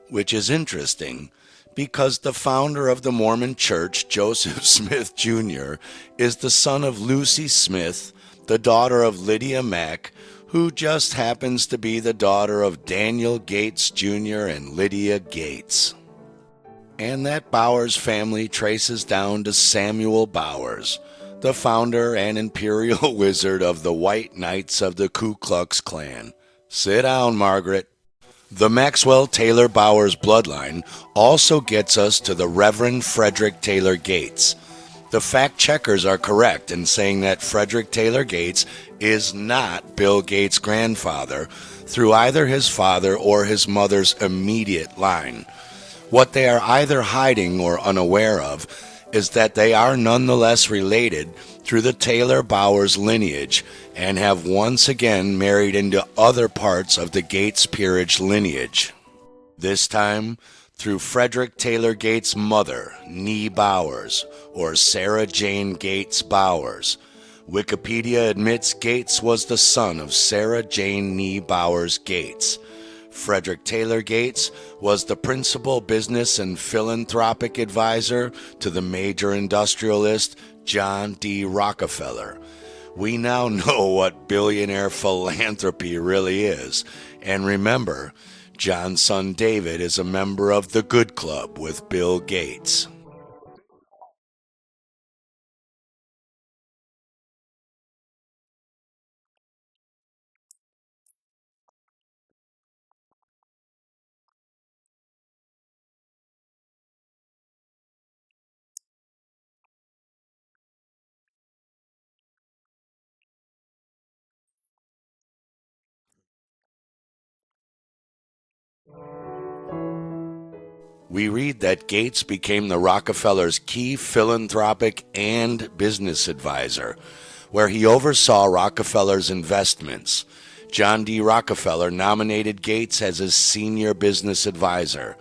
which is interesting because the founder of the Mormon Church, Joseph Smith Jr., is the son of Lucy Smith, the daughter of Lydia Mack, who just happens to be the daughter of Daniel Gates Jr. and Lydia Gates. And that Bowers family traces down to Samuel Bowers, the founder and imperial wizard of the White Knights of the Ku Klux Klan. Sit down, Margaret. The Maxwell Taylor Bowers bloodline also gets us to the Reverend Frederick Taylor Gates. The fact checkers are correct in saying that Frederick Taylor Gates is not Bill Gates' grandfather through either his father or his mother's immediate line. What they are either hiding or unaware of is that they are nonetheless related through the Taylor Bowers lineage and have once again married into other parts of the Gates peerage lineage. This time through Frederick Taylor Gates' mother, Nee Bowers, or Sarah Jane Gates Bowers. Wikipedia admits Gates was the son of Sarah Jane Nee Bowers Gates. Frederick Taylor Gates was the principal business and philanthropic advisor to the major industrialist John D. Rockefeller. We now know what billionaire philanthropy really is. And remember, John's son David is a member of the Good Club with Bill Gates. We read that Gates became the Rockefellers' key philanthropic and business advisor, where he oversaw Rockefeller's investments. John D. Rockefeller nominated Gates as his senior business advisor.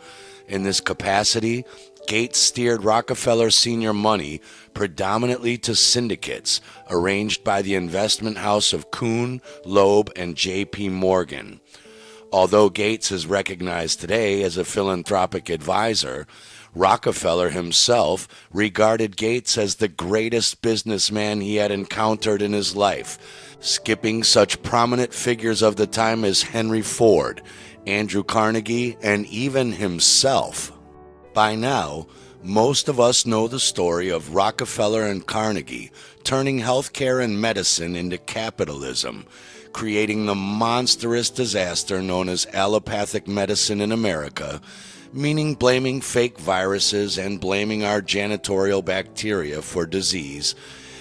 In this capacity, Gates steered Rockefeller's senior money predominantly to syndicates arranged by the investment house of Kuhn, Loeb, and J.P. Morgan. Although Gates is recognized today as a philanthropic advisor, Rockefeller himself regarded Gates as the greatest businessman he had encountered in his life, skipping such prominent figures of the time as Henry Ford, Andrew Carnegie, and even himself. By now, most of us know the story of Rockefeller and Carnegie turning healthcare and medicine into capitalism, creating the monstrous disaster known as allopathic medicine in America, meaning blaming fake viruses and blaming our janitorial bacteria for disease,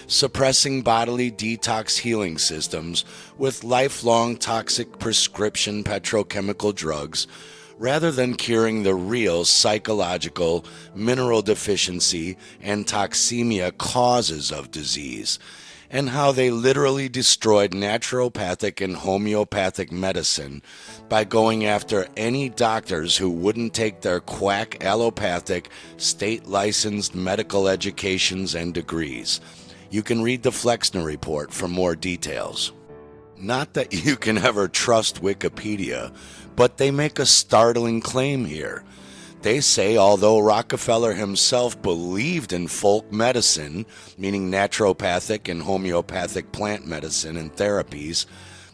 suppressing bodily detox healing systems with lifelong toxic prescription petrochemical drugs, rather than curing the real psychological, mineral deficiency, and toxemia causes of disease, and how they literally destroyed naturopathic and homeopathic medicine by going after any doctors who wouldn't take their quack allopathic, state-licensed medical educations and degrees. You can read the Flexner Report for more details. Not that you can ever trust Wikipedia, but they make a startling claim here. They say although Rockefeller himself believed in folk medicine, meaning naturopathic and homeopathic plant medicine and therapies,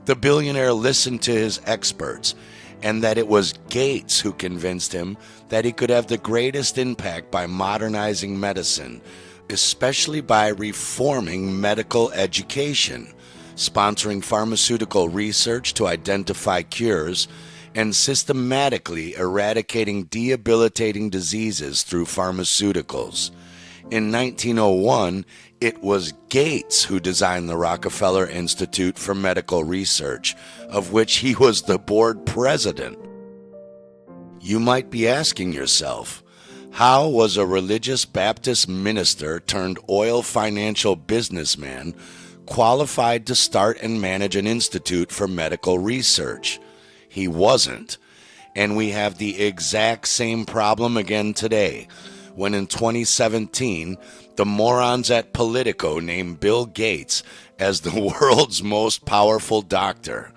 the billionaire listened to his experts, and that it was Gates who convinced him that he could have the greatest impact by modernizing medicine, especially by reforming medical education, sponsoring pharmaceutical research to identify cures, and systematically eradicating debilitating diseases through pharmaceuticals. In 1901, it was Gates who designed the Rockefeller Institute for Medical Research, of which he was the board president. You might be asking yourself, How was a religious Baptist minister turned oil financial businessman qualified to start and manage an institute for medical research? He wasn't. And we have the exact same problem again today, when in 2017, the morons at Politico named Bill Gates as the world's most powerful doctor.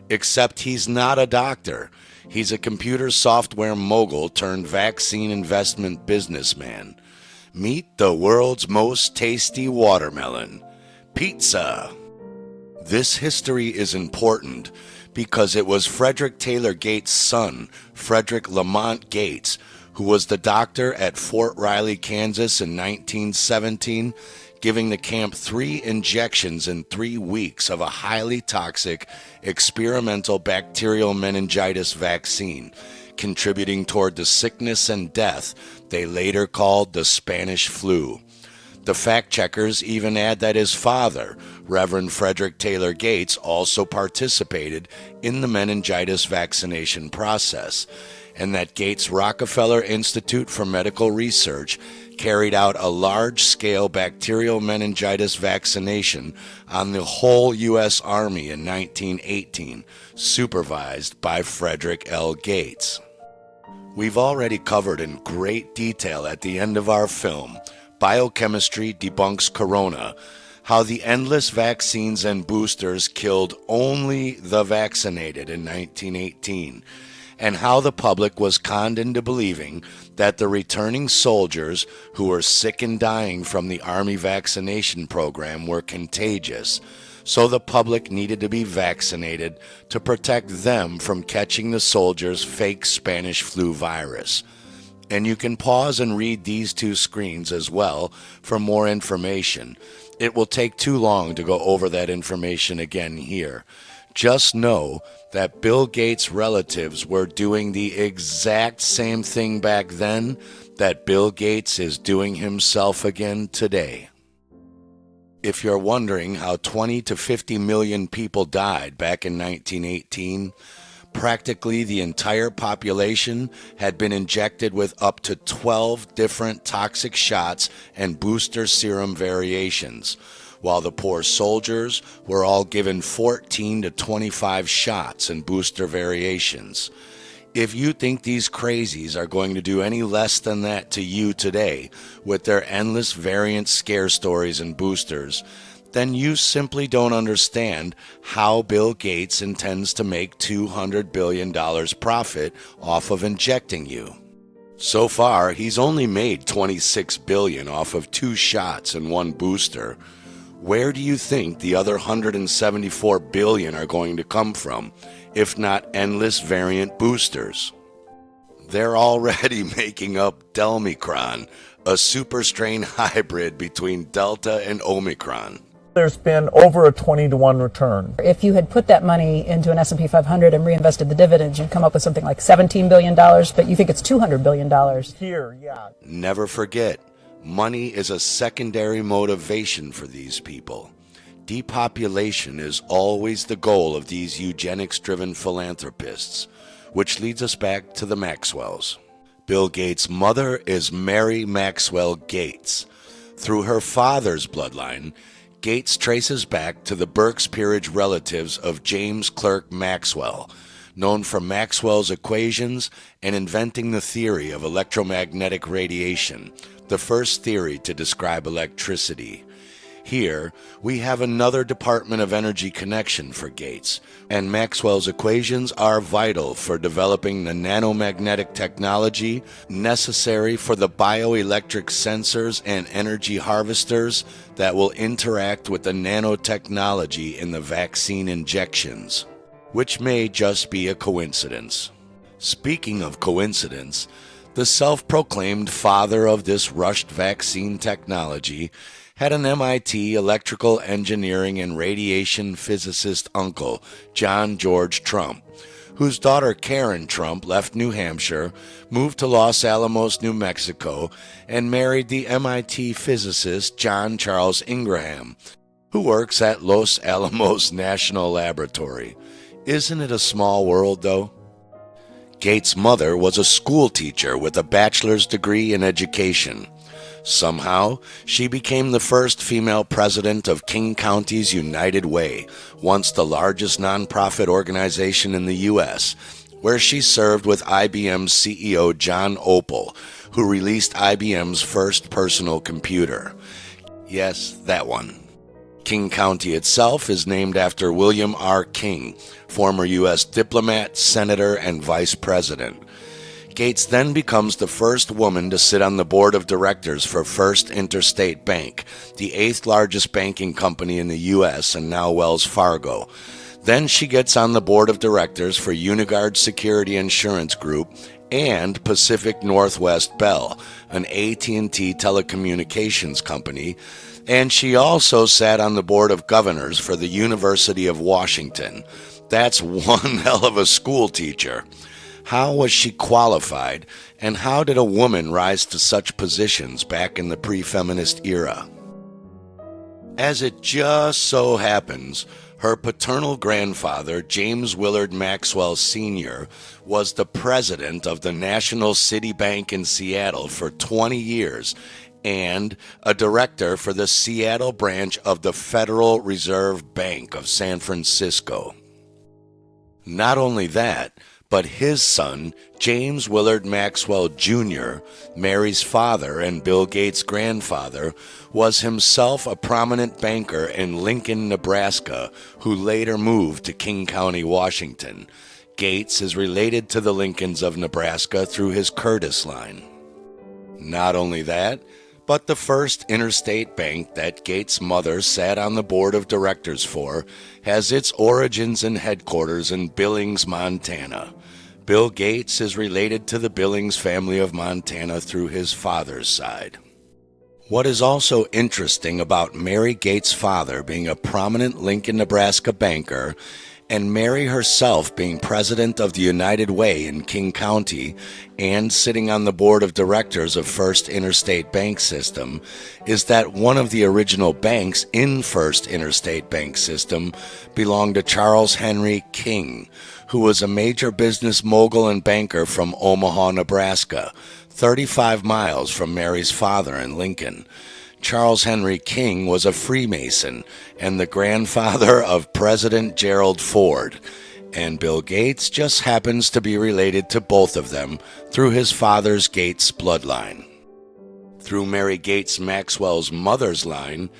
Except he's not a doctor. He's a computer software mogul turned vaccine investment businessman. Meet the world's most tasty watermelon, pizza. This history is important because it was Frederick Taylor Gates' son, Frederick Lamont Gates, who was the doctor at Fort Riley, Kansas in 1917, giving the camp 3 injections in 3 weeks of a highly toxic experimental bacterial meningitis vaccine, contributing toward the sickness and death they later called the Spanish flu. The fact-checkers even add that his father, Reverend Frederick Taylor Gates, also participated in the meningitis vaccination process, and that Gates Rockefeller Institute for Medical Research carried out a large-scale bacterial meningitis vaccination on the whole U.S. Army in 1918, supervised by Frederick L. Gates. We've already covered in great detail at the end of our film, Biochemistry Debunks Corona, how the endless vaccines and boosters killed only the vaccinated in 1918, and how the public was conned into believing that the returning soldiers who were sick and dying from the Army vaccination program were contagious, so the public needed to be vaccinated to protect them from catching the soldiers' fake Spanish flu virus. And you can pause and read these 2 screens as well for more information. It will take too long to go over that information again here. Just know that Bill Gates' relatives were doing the exact same thing back then that Bill Gates is doing himself again today. If you're wondering how 20 to 50 million people died back in 1918, practically the entire population had been injected with up to 12 different toxic shots and booster serum variations, while the poor soldiers were all given 14 to 25 shots and booster variations. If you think these crazies are going to do any less than that to you today with their endless variant scare stories and boosters, then you simply don't understand how Bill Gates intends to make $200 billion profit off of injecting you. So far, he's only made $26 billion off of 2 shots and 1 booster. Where do you think the other $174 billion are going to come from, if not endless variant boosters? They're already making up Delmicron, a super strain hybrid between Delta and Omicron. There's been over a 20-to-1 return. If you had put that money into an S&P 500 and reinvested the dividends, you'd come up with something like $17 billion, but you think it's $200 billion. Here, yeah. Never forget, money is a secondary motivation for these people. Depopulation is always the goal of these eugenics-driven philanthropists, which leads us back to the Maxwells. Bill Gates' mother is Mary Maxwell Gates. Through her father's bloodline, Gates traces back to the Burke's peerage relatives of James Clerk Maxwell, known for Maxwell's equations and inventing the theory of electromagnetic radiation, the first theory to describe electricity. Here, we have another Department of Energy connection for Gates, and Maxwell's equations are vital for developing the nanomagnetic technology necessary for the bioelectric sensors and energy harvesters that will interact with the nanotechnology in the vaccine injections, which may just be a coincidence. Speaking of coincidence, the self-proclaimed father of this rushed vaccine technology had an MIT electrical engineering and radiation physicist uncle, John George Trump, whose daughter Karen Trump left New Hampshire, moved to Los Alamos, New Mexico, and married the MIT physicist John Charles Ingraham, who works at Los Alamos National Laboratory. Isn't it a small world, though? Gates' mother was a school teacher with a bachelor's degree in education. Somehow, she became the first female president of King County's United Way, once the largest nonprofit organization in the U.S., where she served with IBM's CEO John Opel, who released IBM's first personal computer. Yes, that one. King County itself is named after William R. King, former U.S. diplomat, senator, and vice president. Gates then becomes the first woman to sit on the board of directors for First Interstate Bank, the 8th largest banking company in the U.S. and now Wells Fargo. Then she gets on the board of directors for Unigard Security Insurance Group and Pacific Northwest Bell, an AT&T telecommunications company, and she also sat on the board of governors for the University of Washington. That's one hell of a school teacher. How was she qualified, and how did a woman rise to such positions back in the pre-feminist era? As it just so happens, her paternal grandfather, James Willard Maxwell Sr., was the president of the National City Bank in Seattle for 20 years and a director for the Seattle branch of the Federal Reserve Bank of San Francisco. Not only that, but his son, James Willard Maxwell Jr., Mary's father and Bill Gates' grandfather, was himself a prominent banker in Lincoln, Nebraska, who later moved to King County, Washington. Gates is related to the Lincolns of Nebraska through his Curtis line. Not only that, but the first interstate bank that Gates' mother sat on the board of directors for has its origins and headquarters in Billings, Montana. Bill Gates is related to the Billings family of Montana through his father's side. What is also interesting about Mary Gates' father being a prominent Lincoln, Nebraska banker, and Mary herself being president of the United Way in King County and sitting on the board of directors of First Interstate Bank System, is that one of the original banks in First Interstate Bank System belonged to Charles Henry King, who was a major business mogul and banker from Omaha, Nebraska, 35 miles from Mary's father in Lincoln. Charles Henry King was a Freemason and the grandfather of President Gerald Ford, and Bill Gates just happens to be related to both of them through his father's Gates bloodline. Through Mary Gates Maxwell's mother's line,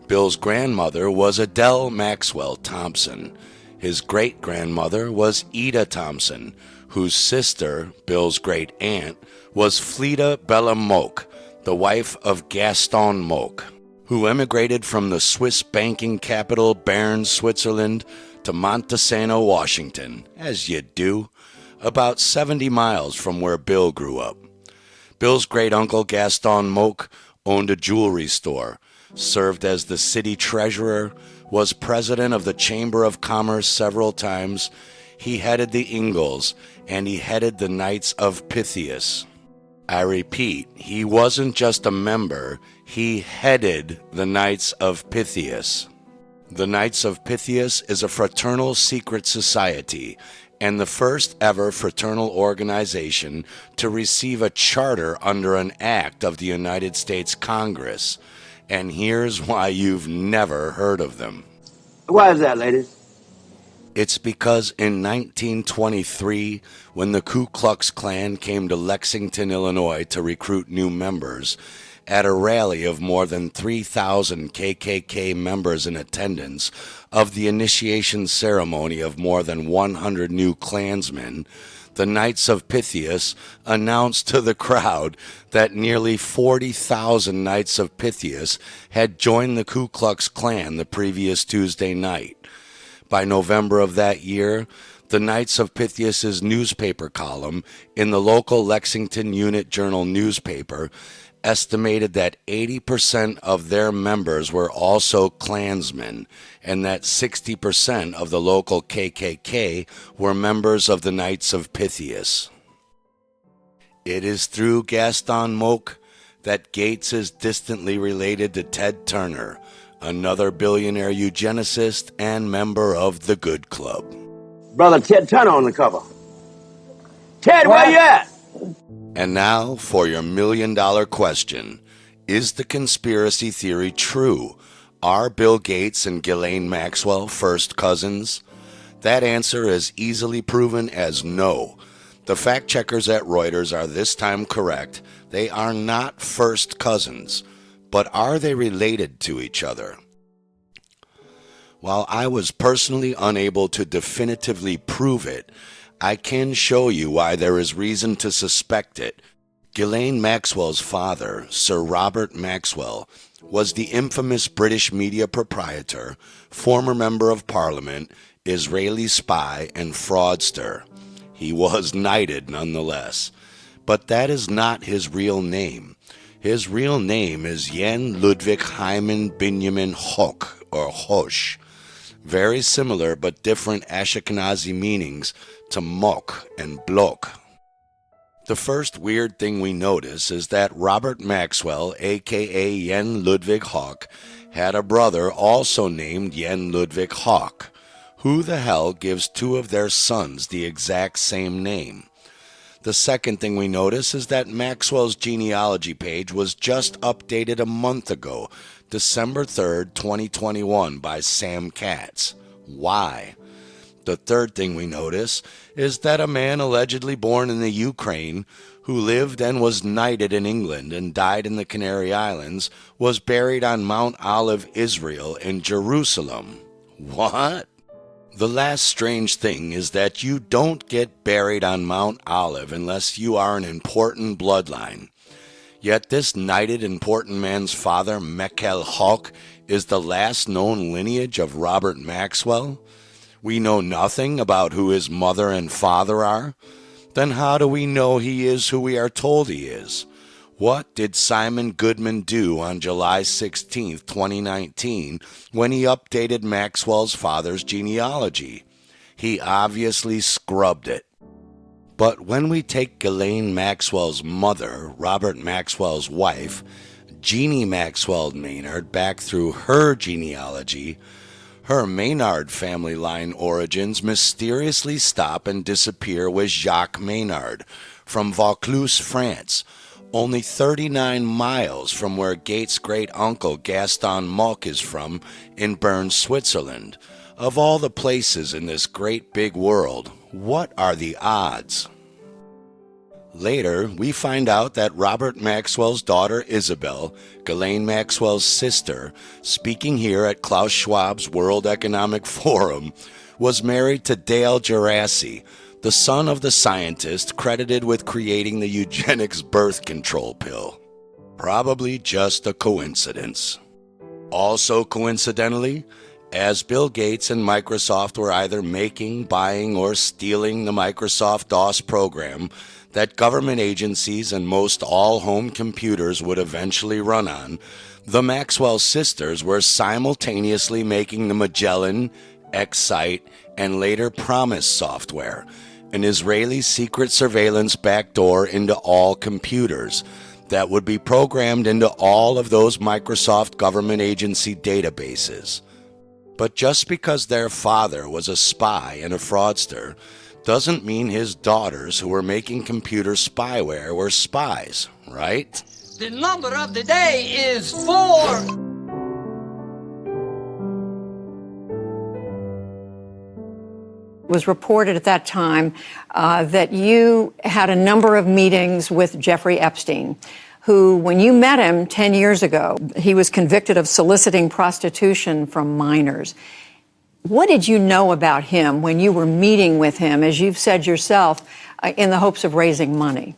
Bill's grandmother was Adele Maxwell Thompson. His great-grandmother was Ida Thompson, whose sister, Bill's great-aunt, was Fleda Bella Moak, the wife of Gaston Moak, who emigrated from the Swiss banking capital Bern, Switzerland, to Montesano, Washington, as you do, about 70 miles from where Bill grew up. Bill's great-uncle Gaston Moak owned a jewelry store, served as the city treasurer, was president of the Chamber of Commerce several times. He headed the Ingalls, and he headed the Knights of Pythias. I repeat, he wasn't just a member, he headed the Knights of Pythias. The Knights of Pythias is a fraternal secret society and the first ever fraternal organization to receive a charter under an act of the United States Congress. And here's why you've never heard of them. Why is that, ladies? It's because in 1923, when the Ku Klux Klan came to Lexington, Illinois to recruit new members, at a rally of more than 3,000 KKK members in attendance of the initiation ceremony of more than 100 new Klansmen, the Knights of Pythias announced to the crowd that nearly 40,000 Knights of Pythias had joined the Ku Klux Klan the previous Tuesday night. By November of that year, the Knights of Pythias's newspaper column in the local Lexington Unit Journal newspaper estimated that 80% of their members were also Klansmen, and that 60% of the local KKK were members of the Knights of Pythias. It is through Gaston Moak that Gates is distantly related to Ted Turner, another billionaire eugenicist and member of the Good Club. Brother Ted Turner on the cover. Ted, where you at? And now for your million-dollar question. Is the conspiracy theory true? Are Bill Gates and Ghislaine Maxwell first cousins? That answer is easily proven as no. The fact checkers at Reuters are this time correct. They are not first cousins. But are they related to each other? While I was personally unable to definitively prove it, I can show you why there is reason to suspect it. Ghislaine Maxwell's father, Sir Robert Maxwell, was the infamous British media proprietor, former member of parliament, Israeli spy, and fraudster. He was knighted nonetheless. But that is not his real name. His real name is Jan Ludwig Hyman Benjamin Hoch, or Hosh. Very similar but different Ashkenazi meanings to Mok and Blok. The first weird thing we notice is that Robert Maxwell, aka Jan Ludwig Hoch, had a brother also named Jan Ludwig Hoch. Who the hell gives two of their sons the exact same name? The second thing we notice is that Maxwell's genealogy page was just updated a month ago, December 3rd, 2021, by Sam Katz. Why? The third thing we notice is that a man allegedly born in the Ukraine, who lived and was knighted in England and died in the Canary Islands, was buried on Mount Olive, Israel, in Jerusalem. What? The last strange thing is that you don't get buried on Mount Olive unless you are an important bloodline. Yet this knighted important man's father, Meckel Hoch, is the last known lineage of Robert Maxwell. We know nothing about who his mother and father are. Then how do we know he is who we are told he is? What did Simon Goodman do on July 16, 2019, when he updated Maxwell's father's genealogy? He obviously scrubbed it. But when we take Ghislaine Maxwell's mother, Robert Maxwell's wife, Jeannie Maxwell Maynard, back through her genealogy, her Maynard family line origins mysteriously stop and disappear with Jacques Maynard from Vaucluse, France, only 39 miles from where Gates' great-uncle Gaston Moch is from in Bern, Switzerland. Of all the places in this great big world, what are the odds? Later, we find out that Robert Maxwell's daughter Isabel, Ghislaine Maxwell's sister, speaking here at Klaus Schwab's World Economic Forum, was married to Dale Gerasi, the son of the scientist credited with creating the eugenics birth control pill. Probably just a coincidence. Also coincidentally, as Bill Gates and Microsoft were either making, buying, or stealing the Microsoft DOS program that government agencies and most all home computers would eventually run on, the Maxwell sisters were simultaneously making the Magellan, Excite, and later Promise software, an Israeli secret surveillance backdoor into all computers that would be programmed into all of those Microsoft government agency databases. But just because their father was a spy and a fraudster doesn't mean his daughters who were making computer spyware were spies, right? The number of the day is 4. It was reported at that time that you had a number of meetings with Jeffrey Epstein, who, when you met him 10 years ago, he was convicted of soliciting prostitution from minors. What did you know about him when you were meeting with him, as you've said yourself, in the hopes of raising money?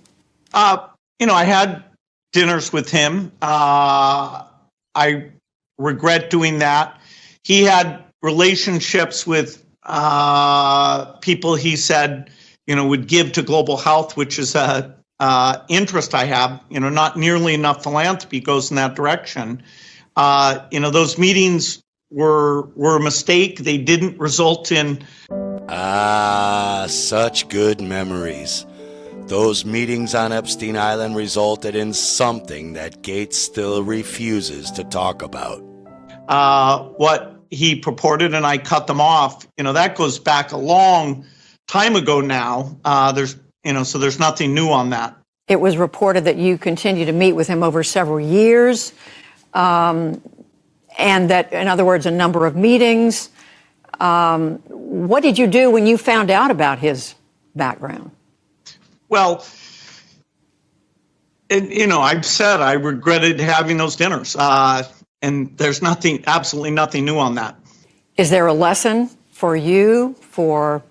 I had dinners with him. I regret doing that. He had relationships with people he said, would give to global health, which is a interest I have. Not nearly enough philanthropy goes in that direction. Those meetings were a mistake. They didn't result in... such good memories. Those meetings on Epstein Island resulted in something that Gates still refuses to talk about. What he purported, and I cut them off. That goes back a long time ago now. There's So there's nothing new on that. It was reported that you continue to meet with him over several years, and that, in other words, a number of meetings. What did you do when you found out about his background? Well, I've said I regretted having those dinners, and there's absolutely nothing new on that. Is there a lesson for you, for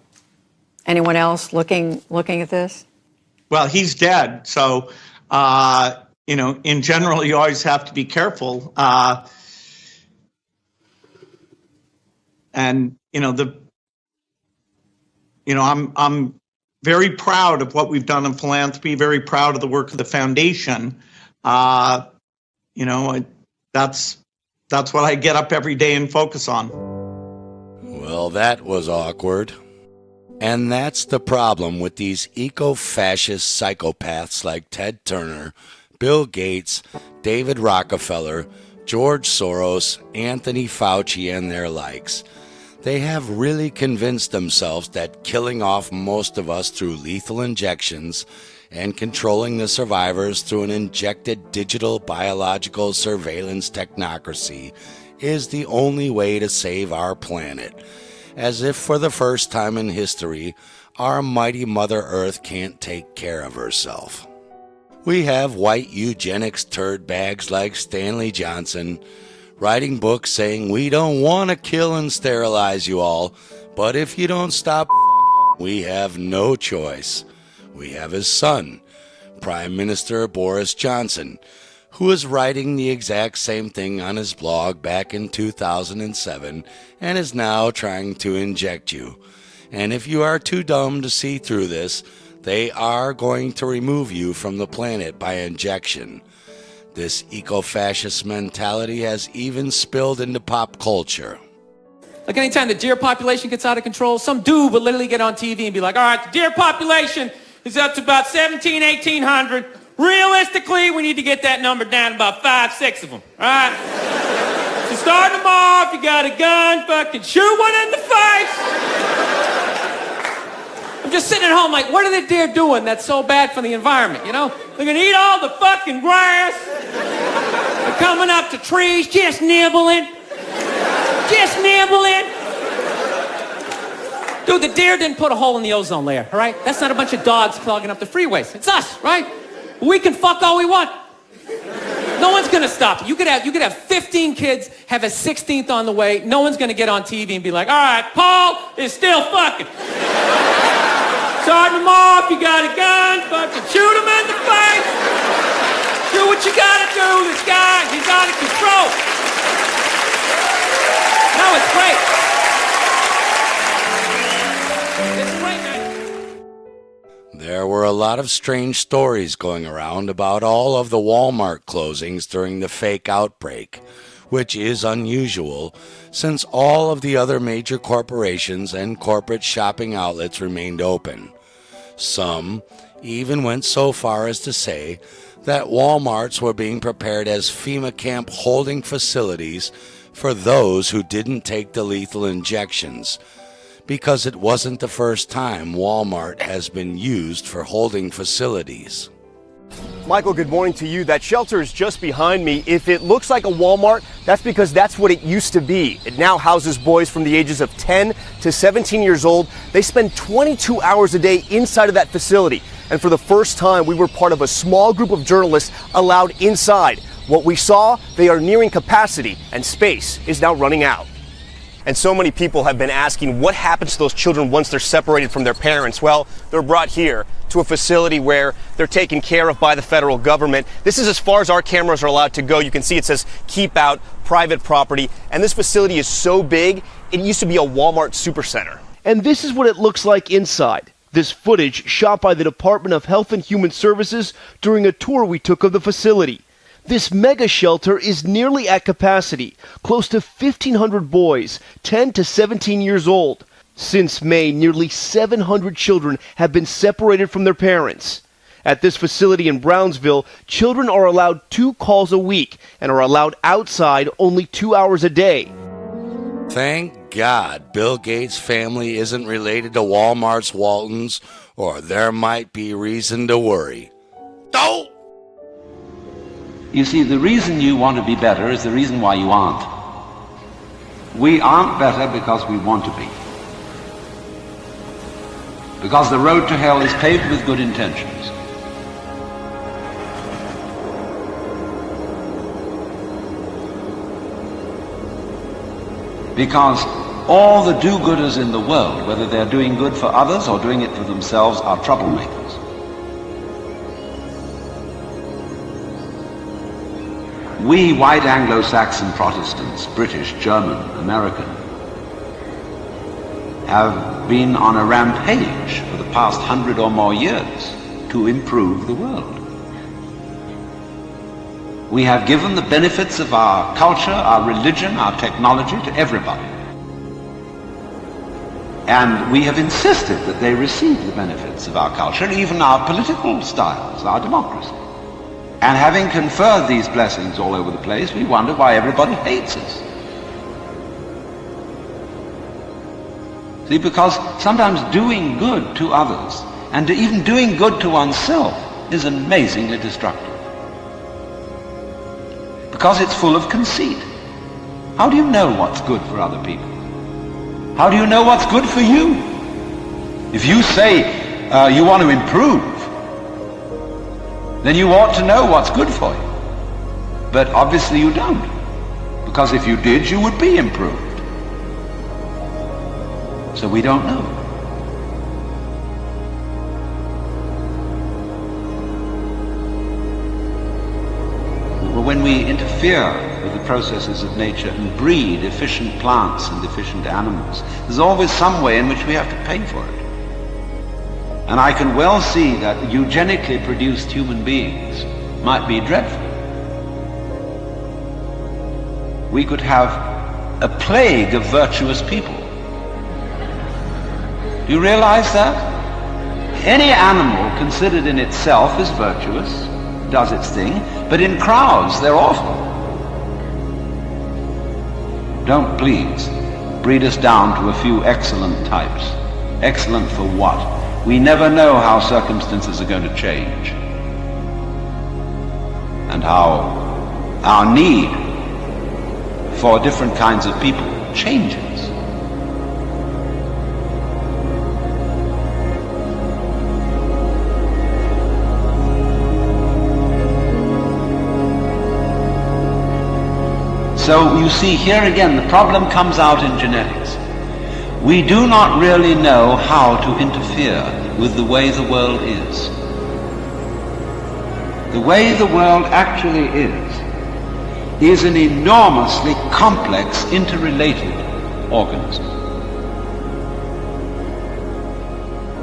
anyone else looking at this? Well, he's dead, so in general, you always have to be careful. I'm very proud of what we've done in philanthropy. Very proud of the work of the foundation. That's what I get up every day and focus on. Well, that was awkward. And that's the problem with these eco-fascist psychopaths like Ted Turner, Bill Gates, David Rockefeller, George Soros, Anthony Fauci, and their likes. They have really convinced themselves that killing off most of us through lethal injections and controlling the survivors through an injected digital biological surveillance technocracy is the only way to save our planet. As if for the first time in history, our mighty Mother Earth can't take care of herself. We have white eugenics turd bags like Stanley Johnson writing books saying we don't want to kill and sterilize you all, but if you don't stop we have no choice. We have his son, Prime Minister Boris Johnson, who is writing the exact same thing on his blog back in 2007 and is now trying to inject you. And if you are too dumb to see through this, they are going to remove you from the planet by injection. This eco-fascist mentality has even spilled into pop culture. Like anytime the deer population gets out of control, some dude will literally get on TV and be like, all right, the deer population is up to about 1,800. Realistically, we need to get that number down to about 5, 6 of them, all right? So starting them off, you got a gun, fucking shoot one in the face. I'm just sitting at home like, what are the deer doing that's so bad for the environment, you know? They're gonna eat all the fucking grass. They're coming up to trees, just nibbling. Just nibbling. Dude, the deer didn't put a hole in the ozone layer, all right? That's not a bunch of dogs clogging up the freeways. It's us, right? We can fuck all we want. No one's gonna stop it. You could have 15 kids, have a 16th on the way. No one's gonna get on TV and be like, all right, Paul is still fucking. Starting them off, you got a gun, fucking shoot him in the face. Do what you gotta do. This guy, he's out of control. No, it's great. It's great, man. There were a lot of strange stories going around about all of the Walmart closings during the fake outbreak, which is unusual since all of the other major corporations and corporate shopping outlets remained open. Some even went so far as to say that Walmarts were being prepared as FEMA camp holding facilities for those who didn't take the lethal injections, because it wasn't the first time Walmart has been used for holding facilities. Michael, good morning to you. That shelter is just behind me. If it looks like a Walmart, that's because that's what it used to be. It now houses boys from the ages of 10 to 17 years old. They spend 22 hours a day inside of that facility. And for the first time, we were part of a small group of journalists allowed inside. What we saw, they are nearing capacity, and space is now running out. And so many people have been asking what happens to those children once they're separated from their parents. Well, they're brought here to a facility where they're taken care of by the federal government. This is as far as our cameras are allowed to go. You can see it says keep out, private property. And this facility is so big, it used to be a Walmart supercenter. And this is what it looks like inside. This footage shot by the Department of Health and Human Services during a tour we took of the facility. This mega shelter is nearly at capacity, close to 1,500 boys, 10 to 17 years old. Since May, nearly 700 children have been separated from their parents. At this facility in Brownsville, children are allowed 2 calls a week and are allowed outside only 2 hours a day. Thank God Bill Gates' family isn't related to Walmart's Waltons or there might be reason to worry. Don't! You see, the reason you want to be better is the reason why you aren't. We aren't better because we want to be. Because the road to hell is paved with good intentions. Because all the do-gooders in the world, whether they're doing good for others or doing it for themselves, are troublemakers. We white Anglo-Saxon Protestants, British, German, American, have been on a rampage for the past 100 or more years to improve the world. We have given the benefits of our culture, our religion, our technology to everybody. And we have insisted that they receive the benefits of our culture, even our political styles, our democracy. And having conferred these blessings all over the place, we wonder why everybody hates us. See, because sometimes doing good to others, and even doing good to oneself, is amazingly destructive. Because it's full of conceit. How do you know what's good for other people? How do you know what's good for you? If you say you want to improve, then you ought to know what's good for you. But obviously you don't. Because if you did, you would be improved. So we don't know. When we interfere with the processes of nature and breed efficient plants and efficient animals, there's always some way in which we have to pay for it. And I can well see that eugenically produced human beings might be dreadful. We could have a plague of virtuous people. Do you realize that? Any animal considered in itself is virtuous, does its thing, but in crowds they're awful. Don't please breed us down to a few excellent types. Excellent for what? We never know how circumstances are going to change and how our need for different kinds of people changes. So you see, here again, the problem comes out in genetics. We do not really know how to interfere with the way the world is. The way the world actually is an enormously complex, interrelated organism.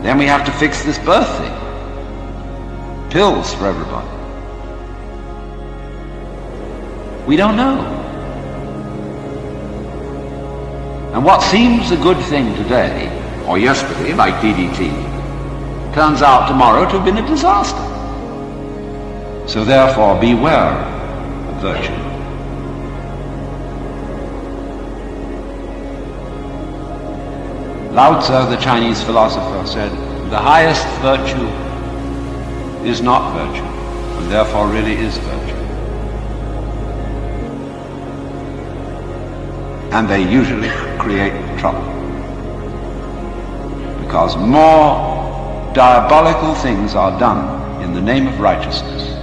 Then we have to fix this birth thing. Pills for everybody. We don't know. And what seems a good thing today, or yesterday, like DDT, turns out tomorrow to have been a disaster. So therefore, beware of virtue. Lao Tzu, the Chinese philosopher, said, the highest virtue is not virtue, and therefore really is virtue. And they usually create trouble. Because more diabolical things are done in the name of righteousness.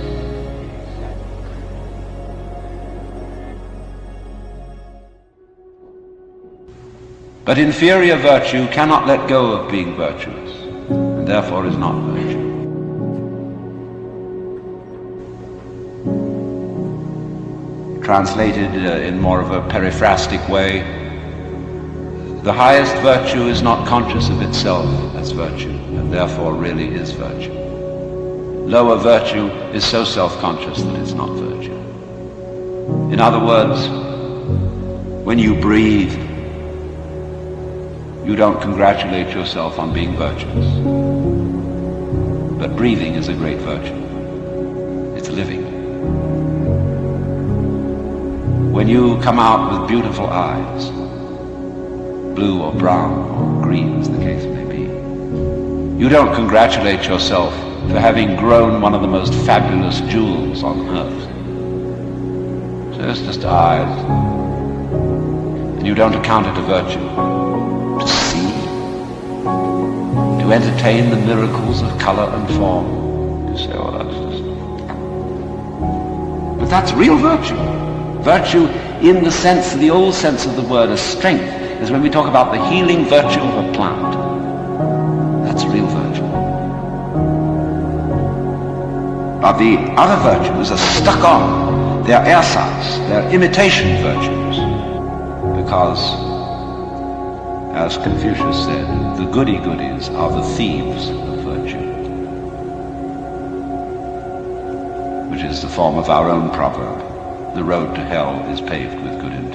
But inferior virtue cannot let go of being virtuous, and therefore is not virtue. Translated in more of a periphrastic way, the highest virtue is not conscious of itself as virtue, and therefore really is virtue. Lower virtue is so self-conscious that it's not virtue. In other words, when you breathe, you don't congratulate yourself on being virtuous. But breathing is a great virtue. It's living. When you come out with beautiful eyes, blue or brown or green as the case may be, You don't congratulate yourself for having grown one of the most fabulous jewels on earth. So it's just eyes. And you don't account it a virtue. To see, to entertain the miracles of color and form. You say, oh, that's just... But that's real virtue. Virtue in the sense, the old sense of the word as strength, is when we talk about the healing virtue of a plant. That's real virtue. But the other virtues are stuck on. They're ersatz, they're imitation virtues. Because, as Confucius said, the goody-goodies are the thieves of virtue. Which is the form of our own proverb. The road to hell is paved with good intentions.